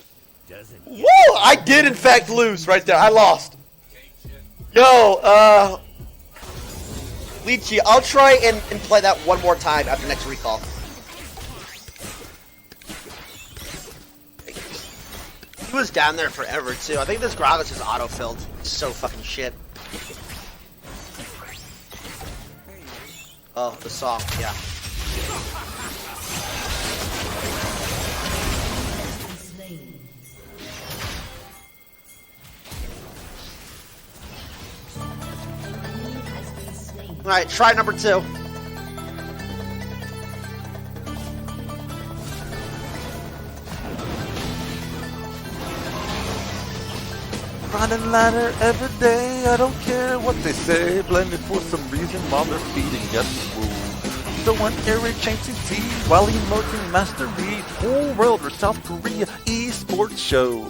Woo! I did, in fact, lose right there. I lost. Yo, Leechy, I'll try and play that one more time after next recall. He was down there forever, too. I think this Gragas is auto-filled. So fucking shit. Oh, the song, yeah. Alright, try number 2. Grinding ladder every day, I don't care what they say. Blame me for some reason while they're feeding us food. Throwing airy chains and tea while emoting mastery. Whole world or South Korea esports show.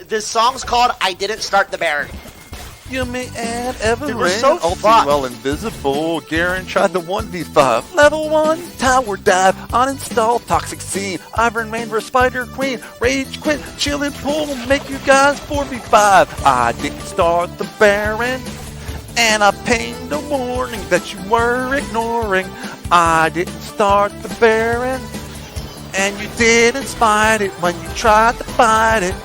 This song's called I Didn't Start the Baron. Yumi and Evelyn, Dude, we're so all too fucked. well invisible. Garen tried the 1v5. Level 1, tower dive, uninstall, toxic scene. Iron Man vs Spider Queen, rage quit, chill and pull, make you guys 4v5. I didn't start the Baron, and I pinged a warning that you were ignoring. I didn't start the Baron, and you didn't spite it when you tried to fight it.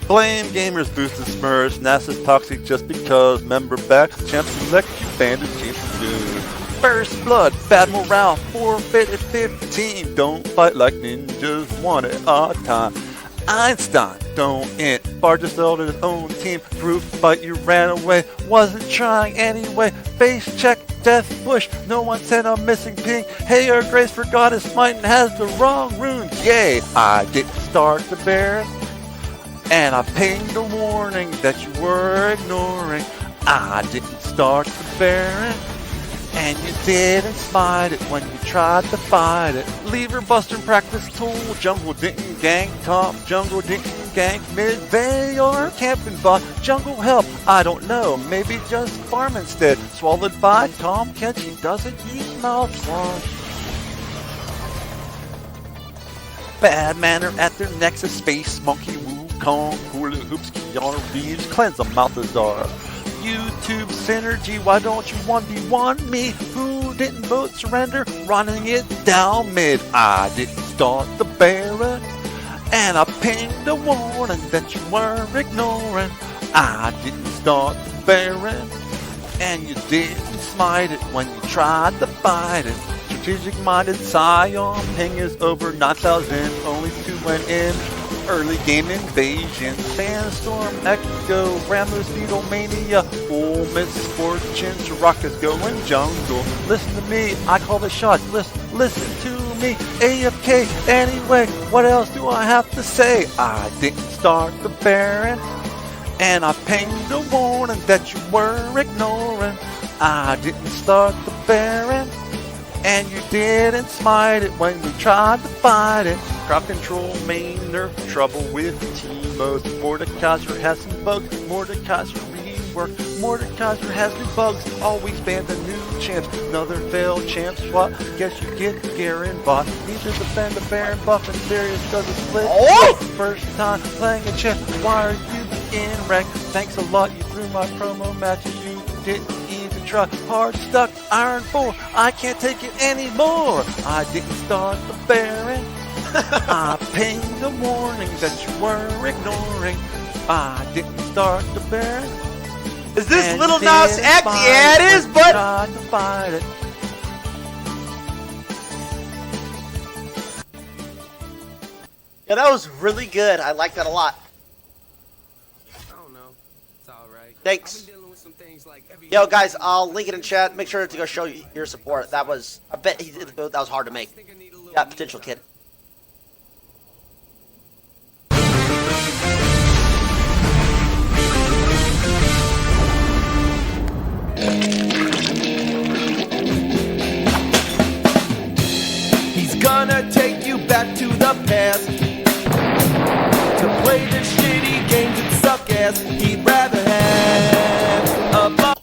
Blame gamers, boosted Smurfs, NASA's toxic just because. Member back, champ select, you bandit, champ good. First blood, bad morale, forfeit at 15. Don't fight like ninjas, one at a time. Einstein, don't int. Bard just held his own team. Group fight, you ran away. Wasn't trying anyway. Face check, death push. No one sent a missing ping. Hey, our grace forgot his smite and has the wrong runes. Yay, I didn't start the Baron, and I pinged a warning that you were ignoring. I didn't start the Baron, and you didn't smite it when you tried to fight it. Lever buster practice tool. Jungle didn't gank top. Jungle didn't gank mid. They are camping bot. Jungle help. I don't know. Maybe just farm instead. Swallowed by Tom Kench. He doesn't use mouthwash. Bad manner at their nexus. Space monkey Wukong. Hula hoops. Keanu Reeves. Cleanse them Malthazar. YouTube synergy, why don't you 1v1 me? Who didn't vote surrender? Running it down mid. I didn't start the Baron, and I pinged a warning that you were ignoring. I didn't start the Baron, and you didn't smite it when you tried to fight it. Strategic minded Scion, ping is over 9,000, only 2 went in. Early game invasion, Sandstorm, Echo, Ramos, Beatlemania, full misfortune, Chiraka's going jungle. Listen to me, I call the shots. Listen, listen to me. AFK anyway, what else do I have to say? I didn't start the Baron, and I pinged a warning that you were ignoring. I didn't start the Baron, and you didn't smite it when we tried to fight it. Crowd control, main nerf, trouble with T-mode. Mordekaiser has some bugs. Mordekaiser rework. Mordekaiser has new bugs. Always ban the new champs. Another failed champ swap. Guess you get Garen bot. Need to defend the Baron buff and Darius does a split. Oh! First time playing a champ. Why are you in rank? Thanks a lot. You threw my promo matches. You didn't even try. Hard stuck. Iron 4. I can't take it anymore. I didn't start the Baron. I pinged the warnings that you were ignoring. I didn't start the Baron. Is this And Little you Nas didn't X? fight Yeah, it it is, when you but tried to fight it. yeah, that was really good. I like that a lot. I don't know. It's alright. Thanks. I've been dealing with some things like every Yo, guys, I'll link it in chat. Make sure to go show your support. That was, I bet that was hard to make. think I need a little Yeah, potential kid. He's gonna take you back to the past to play the shitty games that suck ass. He'd rather have a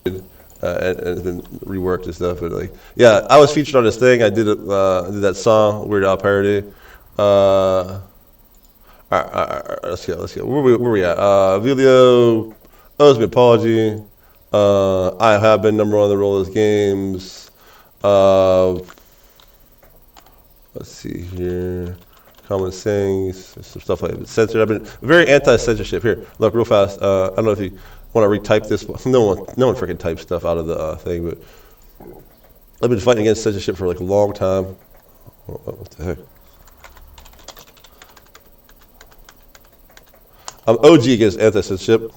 and then reworked and stuff. But like, yeah, I was featured on this thing. I did it. I did that song, Weird Al parody. All right, let's go. Where we at? Avilo owes me apology. I have been number one on the roll of games. Let's see here. Common sayings, some stuff like censored. I've been very anti-censorship. Here, look, real fast. I don't know if you want to retype this. No one freaking types stuff out of the thing. But I've been fighting against censorship for like a long time. What the heck? I'm OG against anti-censorship.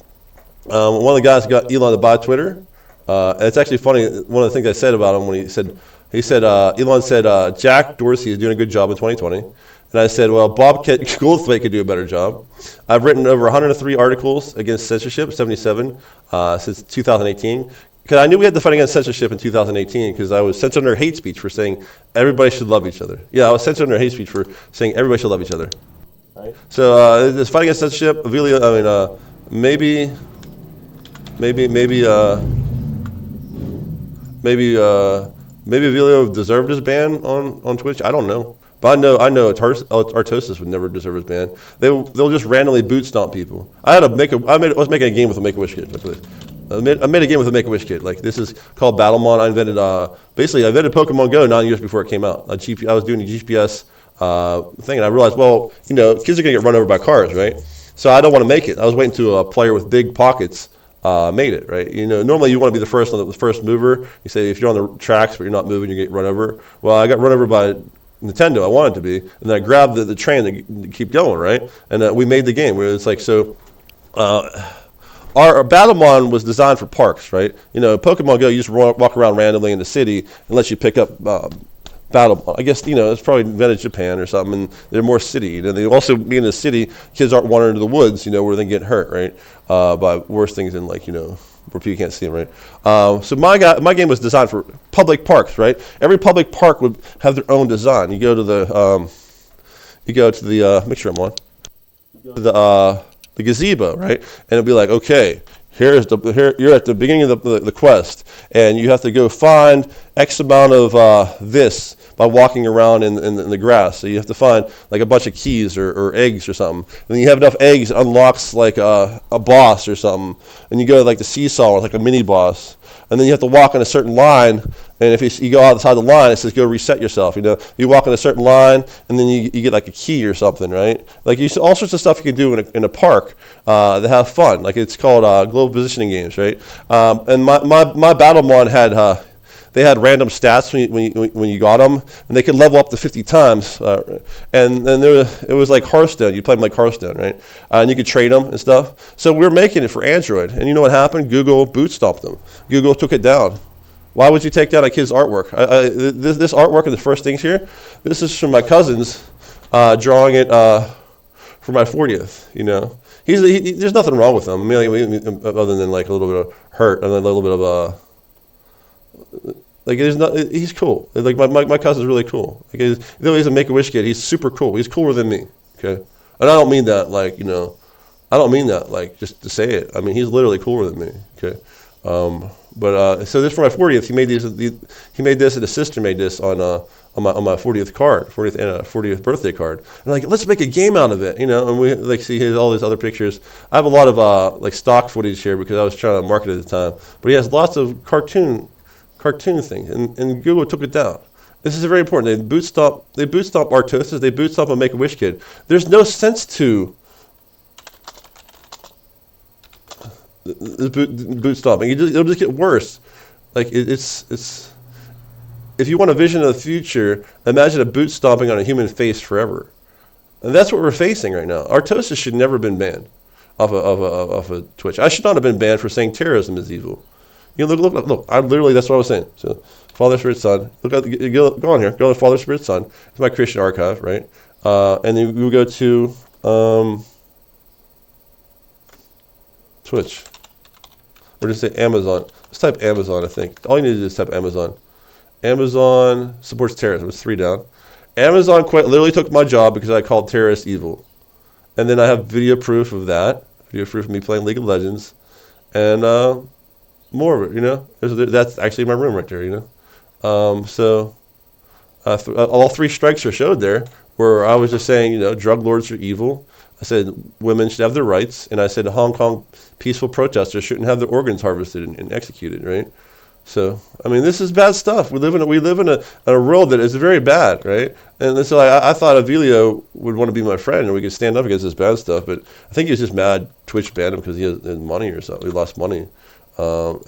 One of the guys got Elon to buy Twitter. And it's actually funny. One of the things I said about him when he said Elon said Jack Dorsey is doing a good job in 2020. And I said, well, Bob Goldthwait could do a better job. I've written over 103 articles against censorship, 77, since 2018. Because I knew we had to fight against censorship in 2018 because I was censored under hate speech for saying everybody should love each other. Yeah, I was censored under hate speech for saying everybody should love each other. Right. So this fight against censorship, Avilo, maybe Avilo deserved his ban on Twitch. I don't know. But I know Artosis would never deserve his ban. They'll just randomly boot stomp people. I was making a game with a Make-A-Wish kid. I made a game with a Make-A-Wish kid. Like, this is called Battlemon. I invented Pokemon Go 9 years before it came out. I was doing a GPS thing, and I realized, well, kids are gonna get run over by cars, right? So I don't want to make it. I was waiting to a player with big pockets made it, right? Normally you want to be the first mover. You say if you're on the tracks but you're not moving, you get run over. Well, I got run over by Nintendo. I wanted to be, and then I grabbed the train to keep going, right? And we made the game where it's like so. Our Battlemon was designed for parks, right? Pokemon Go, you just walk around randomly in the city unless you pick up Battlemon. I guess it's probably invented Japan or something, and they're more city. They also being in the city, kids aren't wandering into the woods, where they get hurt, right? By worse things than where people can't see them, right? So my game was designed for public parks, right? Every public park would have their own design. You go to the make sure I'm on. The gazebo, right? And it'll be like, okay, you're at the beginning of the quest, and you have to go find X amount of this by walking around in the grass. So you have to find like a bunch of keys or eggs or something. And then you have enough eggs, it unlocks like a boss or something. And you go to like the seesaw, like a mini boss. And then you have to walk on a certain line, and if you go outside the line, it says go reset yourself. You walk on a certain line, and then you get like a key or something, right? Like all sorts of stuff you can do in a park that have fun. Like it's called global positioning games, right? And my Battlemon had they had random stats when you got them, and they could level up to 50 times. And then it was like Hearthstone. You play them like Hearthstone, right? And you could trade them and stuff. So we were making it for Android, and you know what happened? Google boot stomped them. Google took it down. Why would you take down a kid's artwork? This artwork and the first things here, this is from my cousins drawing it for my 40th, you know. There's nothing wrong with him, I mean, other than like a little bit of hurt and a little bit of like he's cool. Like my cousin's really cool. Like he's a Make-A-Wish kid. He's super cool. He's cooler than me. Okay, and I don't mean that like, you know, I don't mean that like just to say it. I mean he's literally cooler than me. Okay, so this for my 40th, he made this, and his sister made this on my 40th card, 40th birthday card. And like, let's make a game out of it, you know. And we like see all these other pictures. I have a lot of like stock footage here because I was trying to market it at the time. But he has lots of cartoon things, and Google took it down. This is very important. They bootstrap Artosis. They bootstrap a Make-A-Wish kid. There's no sense to bootstrapping. It'll just get worse. Like it's. If you want a vision of the future, imagine a boot stomping on a human face forever. And that's what we're facing right now. Artosis should never have been banned off of Twitch. I should not have been banned for saying terrorism is evil. You know, look. I literally, that's what I was saying. So, Father, Spirit, Son. Go on here. Go to Father, Spirit, Son. It's my Christian archive, right? And then we go to Twitch. Or just say Amazon. Let's type Amazon, I think. All you need to do is type Amazon. Amazon supports terrorism. It's 3 down. Amazon literally took my job because I called terrorists evil. And then I have video proof of that. Video proof of me playing League of Legends. And more of it, you know. That's actually my room right there, you know. So all 3 strikes are showed there where I was just saying, you know, drug lords are evil. I said women should have their rights. And I said Hong Kong peaceful protesters shouldn't have their organs harvested and executed, right? So, I mean, this is bad stuff. We live in a world that is very bad, right? And so I thought Avilo would want to be my friend and we could stand up against this bad stuff. But I think he was just mad Twitch banned him because he has money or something. He lost money. Close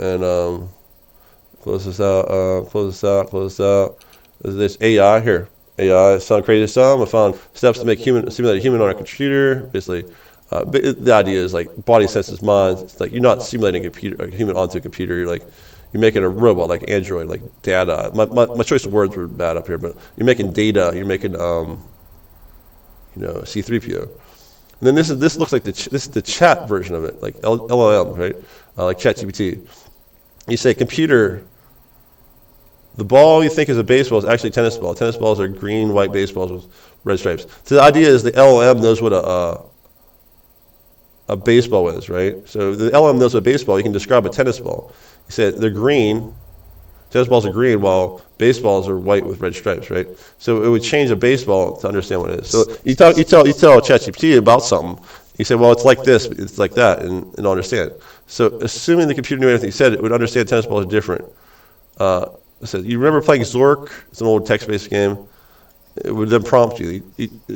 this out. There's AI here. AI, sound created some. I found steps to make simulate a human on a computer. Basically, the idea is like body senses mind. It's like you're not simulating a human onto a computer. You're making a robot like Android, like data. My choice of words were bad up here, but you're making data. You're making C3PO. And then this looks like this is the chat version of it, like LLM, right? Like ChatGPT. You say computer. The ball you think is a baseball is actually a tennis ball. Tennis balls are green, white baseballs with red stripes. So the idea is the LLM knows what a baseball is, right? So the LLM knows what a baseball. You can describe a tennis ball. You said they're green. Tennis balls are green, while baseballs are white with red stripes, right? So it would change a baseball to understand what it is. So you tell ChatGPT about something. You say, well, it's like this, it's like that, and it'll understand. So assuming the computer knew anything you said, it would understand tennis balls are different. It says, you remember playing Zork? It's an old text-based game. It would then prompt you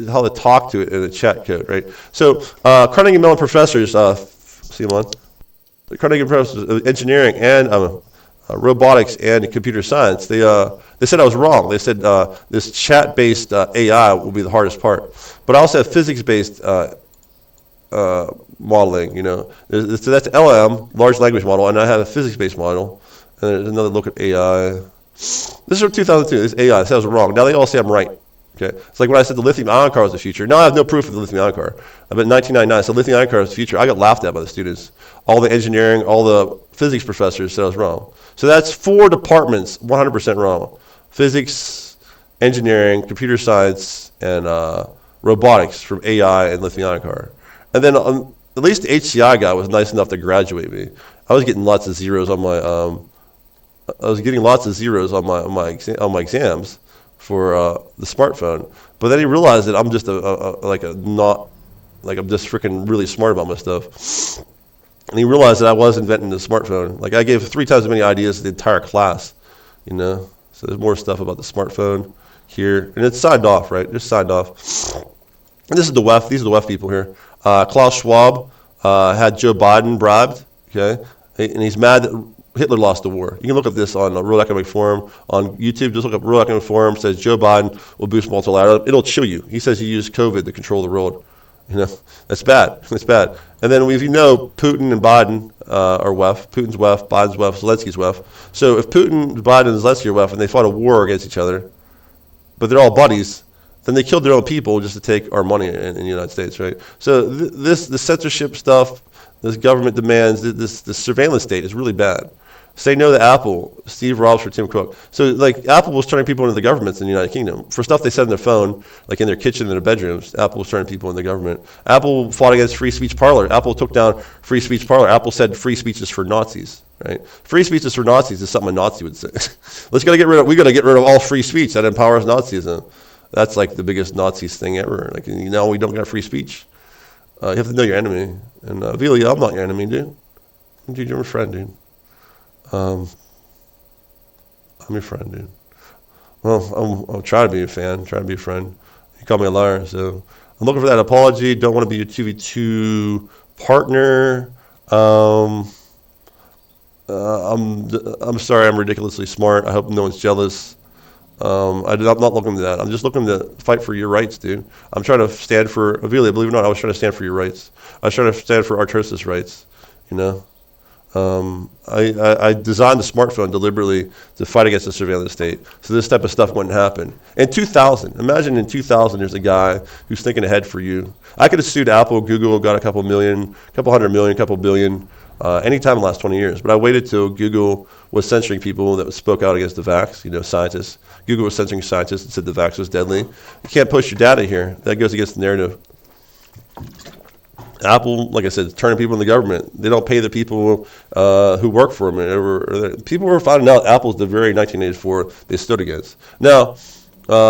how to talk to it in a chat code, right? So Carnegie Mellon professors, see them on? Carnegie professors of engineering and robotics and computer science, they said I was wrong. They said this chat-based AI will be the hardest part. But I also have physics-based modeling, you know. So that's LM, large language model, and I have a physics-based model. And there's another look at AI. This is from 2002. This is AI. This was wrong. Now they all say I'm right. Okay. It's like when I said the lithium-ion car was the future. Now I have no proof of the lithium-ion car. But in 1999, so lithium-ion car was the future. I got laughed at by the students. All the engineering, all the physics professors said I was wrong. So that's 4 departments 100% wrong. Physics, engineering, computer science, and robotics from AI and lithium-ion car. And then at least the HCI guy was nice enough to graduate me. I was getting lots of zeros on my my exams for the smartphone. But then he realized that I'm just I'm just freaking really smart about my stuff. And he realized that I was inventing the smartphone. Like I gave 3 times as many ideas to the entire class, you know. So there's more stuff about the smartphone here, and it's signed off, right? Just signed off. And this is the WEF. These are the WEF people here. Klaus Schwab had Joe Biden bribed. Okay. And he's mad that Hitler lost the war. You can look at this on the World Economic Forum on YouTube. Just look up World Economic Forum. Says Joe Biden will boost multilateralism. It'll chill you. He says he used COVID to control the world. You know, that's bad. That's bad. And then if you know, Putin and Biden are WEF. Putin's WEF, Biden's WEF, Zelensky's WEF. So if Putin, Biden, and Zelensky are WEF and they fought a war against each other, but they're all buddies, then they killed their own people just to take our money in the United States, right? So the censorship stuff, this government demands, this surveillance state is really bad. Say no to Apple, Steve Jobs for Tim Cook. So like Apple was turning people into the governments in the United Kingdom. For stuff they said on their phone, like in their kitchen, in their bedrooms, Apple was turning people into the government. Apple fought against free speech parlor. Apple took down free speech parlor. Apple said free speech is for Nazis, right? Free speech is for Nazis is something a Nazi would say. We gotta get rid of all free speech that empowers Nazism. That's like the biggest Nazis thing ever. Like, you know, we don't got free speech. You have to know your enemy. And Avilo, I'm not your enemy, dude. Dude, you're my friend, dude. I'm your friend, dude. Well, I'll try to be a fan, try to be a friend. You call me a liar, so I'm looking for that apology. Don't want to be your 2v2 partner. I'm sorry, I'm ridiculously smart. I hope no one's jealous. I'm not looking to that. I'm just looking to fight for your rights, dude. I'm trying to stand for Avilo. Believe it or not, I was trying to stand for your rights. I was trying to stand for RTS rights, you know. I designed the smartphone deliberately to fight against the surveillance state, so this type of stuff wouldn't happen. In 2000, imagine in 2000, there's a guy who's thinking ahead for you. I could have sued Apple, Google, got a couple million, couple hundred million, couple billion, anytime in the last 20 years. But I waited till Google was censoring people that spoke out against the vax, you know, scientists. Google was censoring scientists and said the vax was deadly. You can't push your data here. That goes against the narrative. Apple, like I said, turning people in the government. They don't pay the people who work for them. People were finding out Apple's the very 1984 they stood against. Now,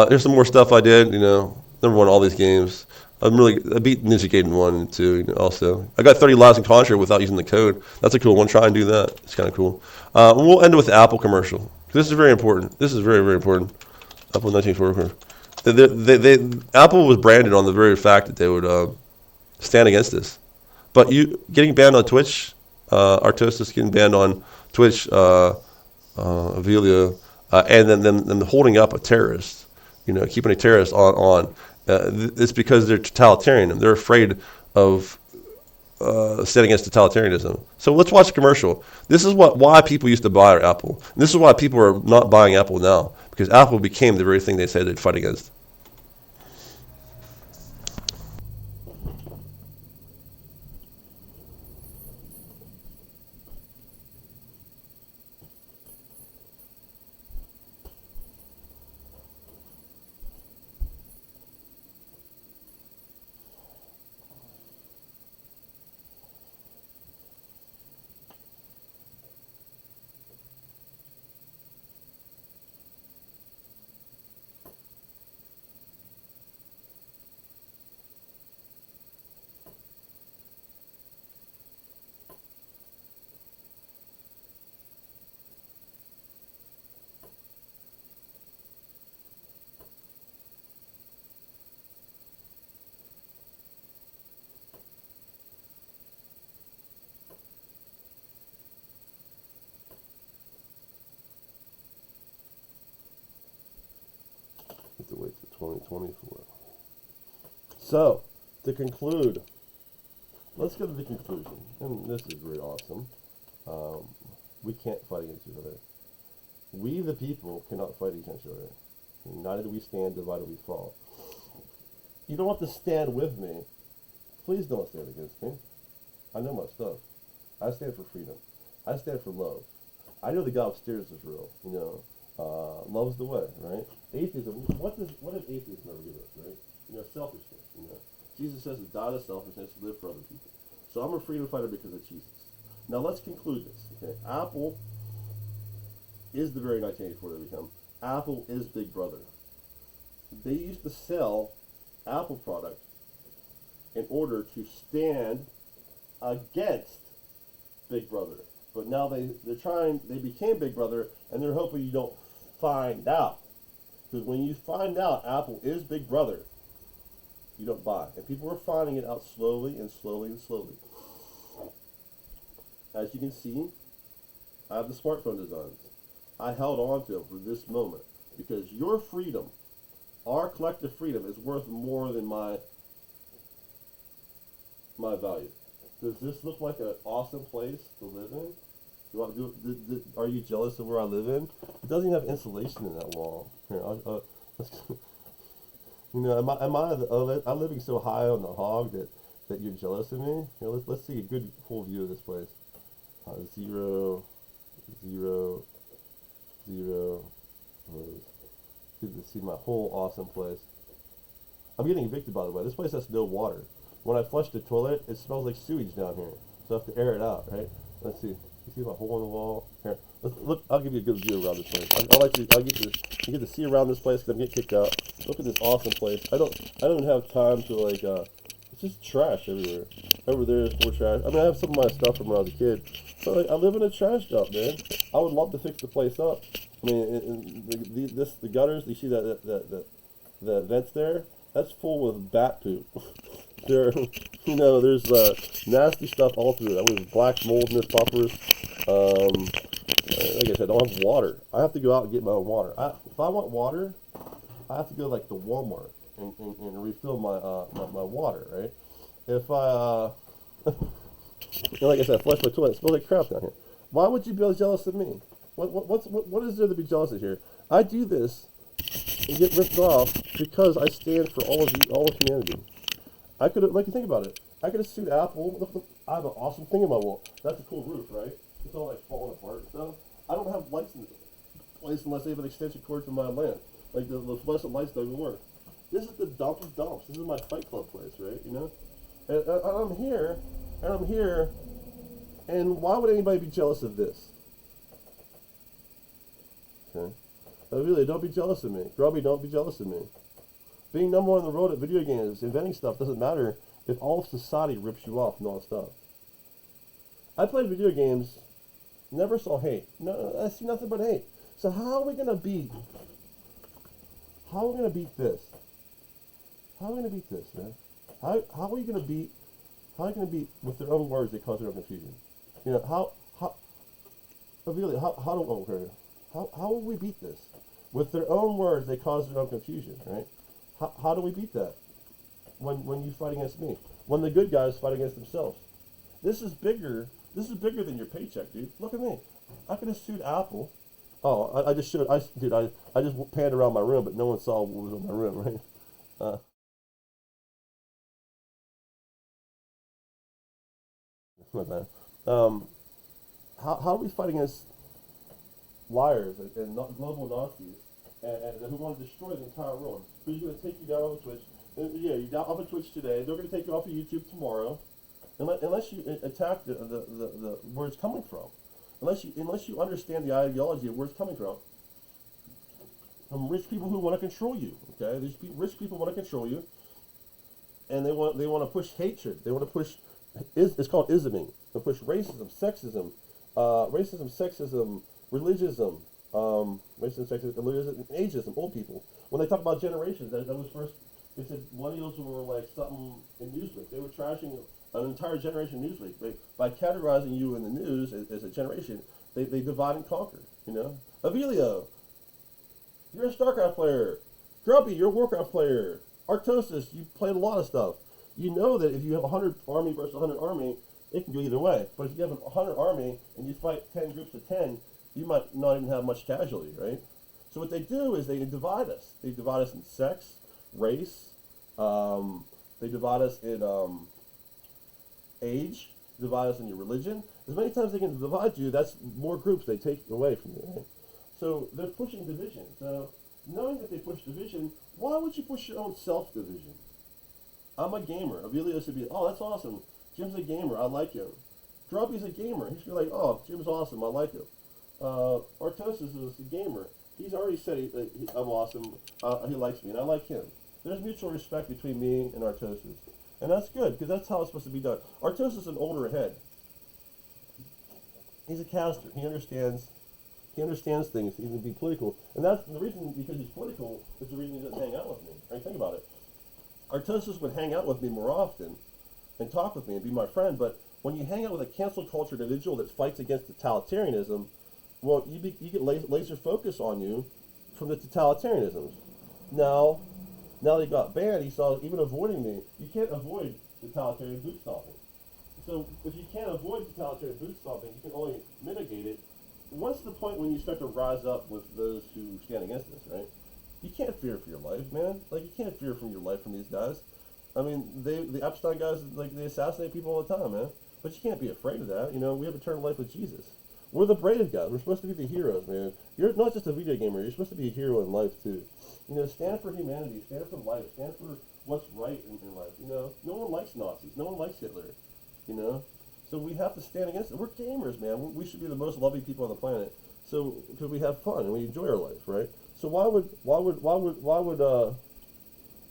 here's some more stuff I did. You know, number one, all these games. I beat Ninja Gaiden 1 and 2. You know, also, I got 30 lives in Contra without using the code. That's a cool one. Try and do that. It's kind of cool. And we'll end with the Apple commercial. This is very important. This is very, very important. Apple 1984. Apple was branded on the very fact that they would stand against this. But you getting banned on Twitch, Artosis getting banned on Twitch, Avilo, and then them holding up a terrorist, you know, keeping a terrorist on. It's because they're totalitarian. They're afraid of standing against totalitarianism. So let's watch the commercial. This is why people used to buy Apple. And this is why people are not buying Apple now, because Apple became the very thing they said they'd fight against. To wait till 2024. So, to conclude, let's get to the conclusion. And this is really awesome. We can't fight against each other. We, the people, cannot fight against each other. United we stand, divided we fall. You don't have to stand with me. Please don't stand against me. I know my stuff. I stand for freedom. I stand for love. I know the God upstairs is real. You know, love's the way, right? Atheism. What did atheism ever give us, right? You know, selfishness. You know, Jesus says to die to selfishness, live for other people. So I'm a freedom fighter because of Jesus. Now let's conclude this. Okay, Apple is the very 1984 they become. Apple is Big Brother. They used to sell Apple product in order to stand against Big Brother. But now they became Big Brother, and they're hoping you don't find out. Because when you find out Apple is Big Brother, you don't buy. And people are finding it out slowly and slowly and slowly. As you can see, I have the smartphone designs. I held on to them for this moment. Because your freedom, our collective freedom, is worth more than my my value. Does this look like an awesome place to live in? Are you jealous of where I live in? It doesn't even have insulation in that wall. Here, you know, I'm living so high on the hog that you're jealous of me? Here, let's see a good full view of this place. 0, 0, 0. Get to see my whole awesome place. I'm getting evicted, by the way. This place has no water. When I flush the toilet, it smells like sewage down here. So I have to air it out, right? Let's see. You see my hole in the wall? Here, look. I'll give you a good view around this place. You get to see around this place because I'm getting kicked out. Look at this awesome place. I don't even have time to like. It's just trash everywhere. Over there is more trash. I mean, I have some of my stuff from when I was a kid. But like, I live in a trash dump, man. I would love to fix the place up. I mean, the gutters. You see the vents there? That's full with bat poop. There's nasty stuff all through it. I mean, black mold in this buffers. Like I said, I don't have water. I have to go out and get my own water. If I want water, I have to go like to Walmart and refill my water, right? If I, like I said, flush my toilet, it smells like crap down here. Why would you be jealous of me? What is there to be jealous of here? I do this and get ripped off because I stand for all of humanity. I could have, like, you think about it. I could have sued Apple. Look, I have an awesome thing in my wall. That's a cool roof, right? It's all like falling apart and stuff. I don't have lights in this place unless they have an extension cord to my lamp. Like the fluorescent lights don't even work. This is the dump of dumps. This is my Fight Club place, right? You know, and I'm here, and why would anybody be jealous of this? Okay, really, don't be jealous of me. Grubby, don't be jealous of me. Being number one on the road at video games, inventing stuff doesn't matter if all of society rips you off non-stop. I played video games, never saw hate. No, I see nothing but hate. So how are we gonna beat? How are we gonna beat this? How are we gonna beat this, man? How are you gonna beat? How are you gonna beat with their own words? They cause their own confusion. You know really how will we beat this? With their own words, they cause their own confusion, right? How do we beat that? When you fight against me, when the good guys fight against themselves, this is bigger. This is bigger than your paycheck, dude. Look at me. I could have sued Apple. Oh, I just showed. I just panned around my room, but no one saw what was in my room, right? My bad. How do we fight against liars and global Nazis and who want to destroy the entire world? Who's going to take you down off Twitch? Yeah, you're down off of Twitch today. They're going to take you off of YouTube tomorrow, unless you attack the where it's coming from. Unless you understand the ideology of where it's coming from rich people who want to control you. Okay, these rich people want to control you, and they want to push hatred. They want to push. It's called isming. They push racism, sexism, religionism, and ageism. Old people. When they talk about generations, that was first. They said millennials were like something in Newsweek. They were trashing an entire generation of Newsweek. By categorizing you in the news as a generation, they divide and conquer. You know, Avilo, you're a StarCraft player. Grumpy, you're a Warcraft player. Artosis, you played a lot of stuff. You know that if you have 100 army versus 100 army, it can go either way. But if you have 100 army and you fight 10 groups of 10, you might not even have much casualty, right? So what they do is they divide us. They divide us in sex, race. They divide us in age. Divide us in your religion. As many times they can divide you, that's more groups they take away from you, right? So they're pushing division. So knowing that they push division, why would you push your own self-division? I'm a gamer. Avilo should be, oh, that's awesome. Jim's a gamer. I like him. Drumpy's a gamer. He should be like, oh, Jim's awesome. I like him. Artosis is a gamer. He's already said I'm awesome. He likes me, and I like him. There's mutual respect between me and Artosis. And that's good, because that's how it's supposed to be done. Artosis is an older head. He's a caster. He understands things. He can be political. And that's the reason, because he's political, is the reason he doesn't hang out with me. Right? Think about it. Artosis would hang out with me more often and talk with me and be my friend, but when you hang out with a cancel culture individual that fights against totalitarianism, well, you get laser focus on you from the totalitarianisms. Now they got banned. He saw even avoiding me. You can't avoid totalitarian boot stomping. So if you can't avoid totalitarian boot stomping, you can only mitigate it. What's the point when you start to rise up with those who stand against this, right? You can't fear for your life, man. Like, you can't fear from your life from these guys. I mean, the Epstein guys, like, they assassinate people all the time, man. But you can't be afraid of that. You know, we have eternal life with Jesus. We're the brave guys. We're supposed to be the heroes, man. You're not just a video gamer. You're supposed to be a hero in life, too. You know, stand for humanity. Stand for life. Stand for what's right in life. You know, no one likes Nazis. No one likes Hitler. You know? So we have to stand against it. We're gamers, man. We should be the most loving people on the planet. So, because we have fun and we enjoy our life, right? So why would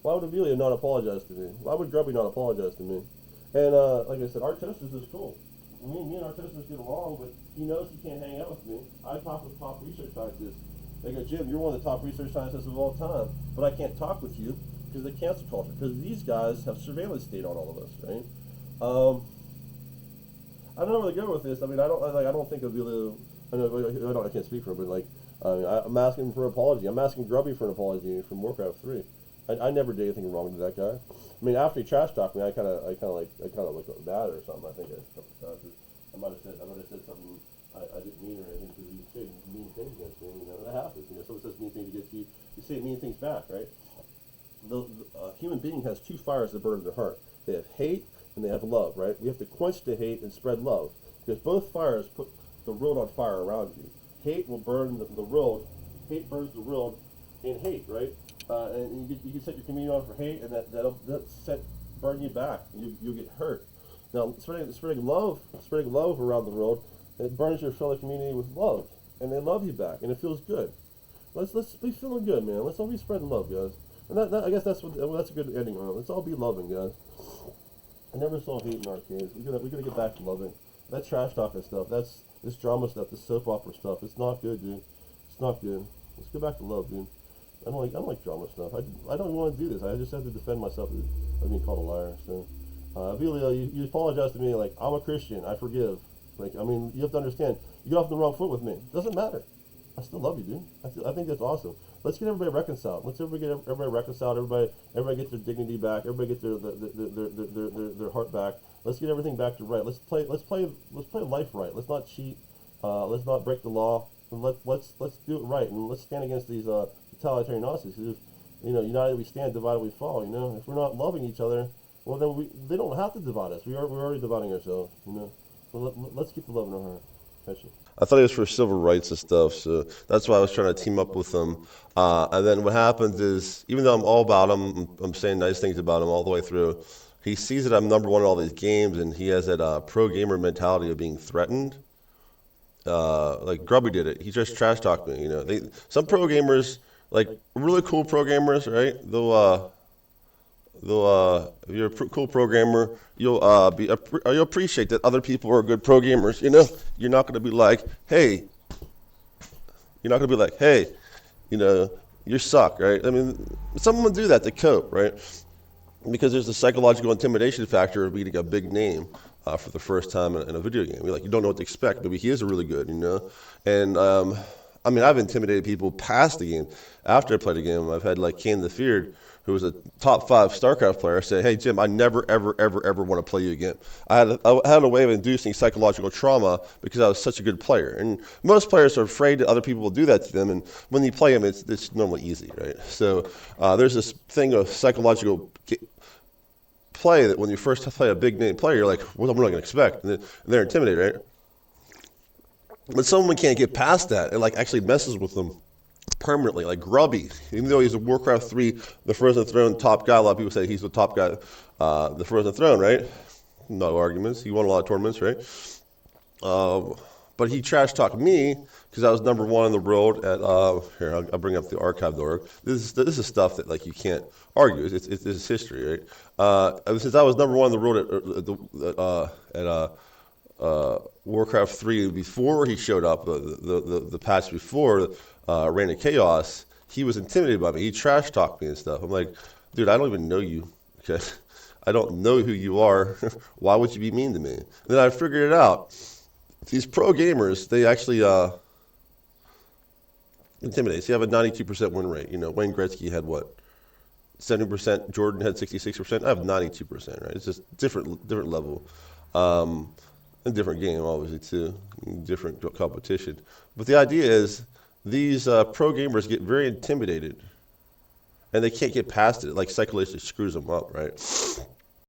Avilo not apologize to me? Why would Grubby not apologize to me? And like I said, Artosis is cool. Me and Artosis get along, but he knows he can't hang out with me. I talk with top research scientists. They go, Jim, you're one of the top research scientists of all time, but I can't talk with you because of the cancel culture. Because these guys have surveillance state on all of us, right? I don't know where to go with this. I mean, I don't think Avilo. I can't speak for him, but like, I'm asking for an apology. I'm asking Grubby for an apology from Warcraft 3. I never did anything wrong to that guy. I mean, after he trash talked me, I kind of looked bad or something. I think I might have said something I didn't mean or anything because he said mean things against me. You know, that happens. You know, someone says mean things against you, you say mean things back, right? The human being has two fires that burn in their heart. They have hate and they have love, right? We have to quench the hate and spread love because both fires put the world on fire around you. Hate will burn the world. Hate burns the world in hate, right? And you can set your community on for hate, and that'll burn you back. You'll get hurt. Now, spreading love around the world, it burns your fellow community with love, and they love you back, and it feels good. Let's be feeling good, man. Let's all be spreading love, guys. And I guess that's a good ending on it. Let's all be loving, guys. I never saw hate in arcades. We gotta get back to loving. That trash talking stuff, this drama stuff, this soap opera stuff, it's not good, dude. It's not good. Let's go back to love, dude. I don't like drama stuff. I don't want to do this. I just have to defend myself as being called a liar. So, Avilo, you apologize to me. Like, I'm a Christian. I forgive. Like, I mean, you have to understand. You get off the wrong foot with me. Doesn't matter. I still love you, dude. I think that's awesome. Let's get everybody reconciled. Let's get everybody reconciled. Everybody gets their dignity back. Everybody gets their heart back. Let's get everything back to right. Let's play life right. Let's not cheat. Let's not break the law. And let's do it right. And let's stand against these totalitarian Nazis. Because, you know, united we stand, divided we fall. You know, if we're not loving each other, well then they don't have to divide us. We're already dividing ourselves. You know, so let's keep the love in our heart. I thought he was for civil rights and stuff, so that's why I was trying to team up with him. And then what happens is, even though I'm all about him, I'm saying nice things about him all the way through, he sees that I'm number one in all these games, and he has that pro gamer mentality of being threatened. Like Grubby did it. He just trash talked me. You know, some pro gamers, like really cool pro gamers, right? If you're a cool programmer, you'll appreciate that other people are good pro gamers. You know, you're not going to be like, hey, you know, you suck, right? I mean, someone would do that to cope, right? Because there's the psychological intimidation factor of beating a big name for the first time in a video game. You don't know what to expect. Maybe he is really good, you know. And I mean, I've intimidated people past the game. After I played the game, I've had like Kane the Feared, who was a top 5 StarCraft player, say, hey, Jim, I never, ever, ever, ever want to play you again. I had a way of inducing psychological trauma because I was such a good player. And most players are afraid that other people will do that to them, and when you play them, it's normally easy, right? So there's this thing of psychological play that when you first play a big-name player, you're like, what am I going to expect? And they're intimidated, right? But someone can't get past that. It like actually messes with them permanently, like Grubby. Even though he's a Warcraft 3, the Frozen Throne top guy, a lot of people say he's the top guy, the Frozen Throne, right? No arguments. He won a lot of tournaments, right? But he trash talked me because I was number 1 in the world at here. I'll bring up the archive.org. This is stuff that like you can't argue. It's history, right? Since I was number 1 in the world at Warcraft 3 before he showed up, the patch before Reign of Chaos, he was intimidated by me. He trash talked me and stuff. I'm like, dude, I don't even know you. Okay, I don't know who you are. Why would you be mean to me? And then I figured it out. These pro gamers, they actually intimidate. So you have a 92% win rate. You know, Wayne Gretzky had what? 70%. Jordan had 66%. I have 92%. Right? It's just different level, a different game, obviously too, different competition. But the idea is these pro gamers get very intimidated, and they can't get past it. Like psychologically screws them up, right?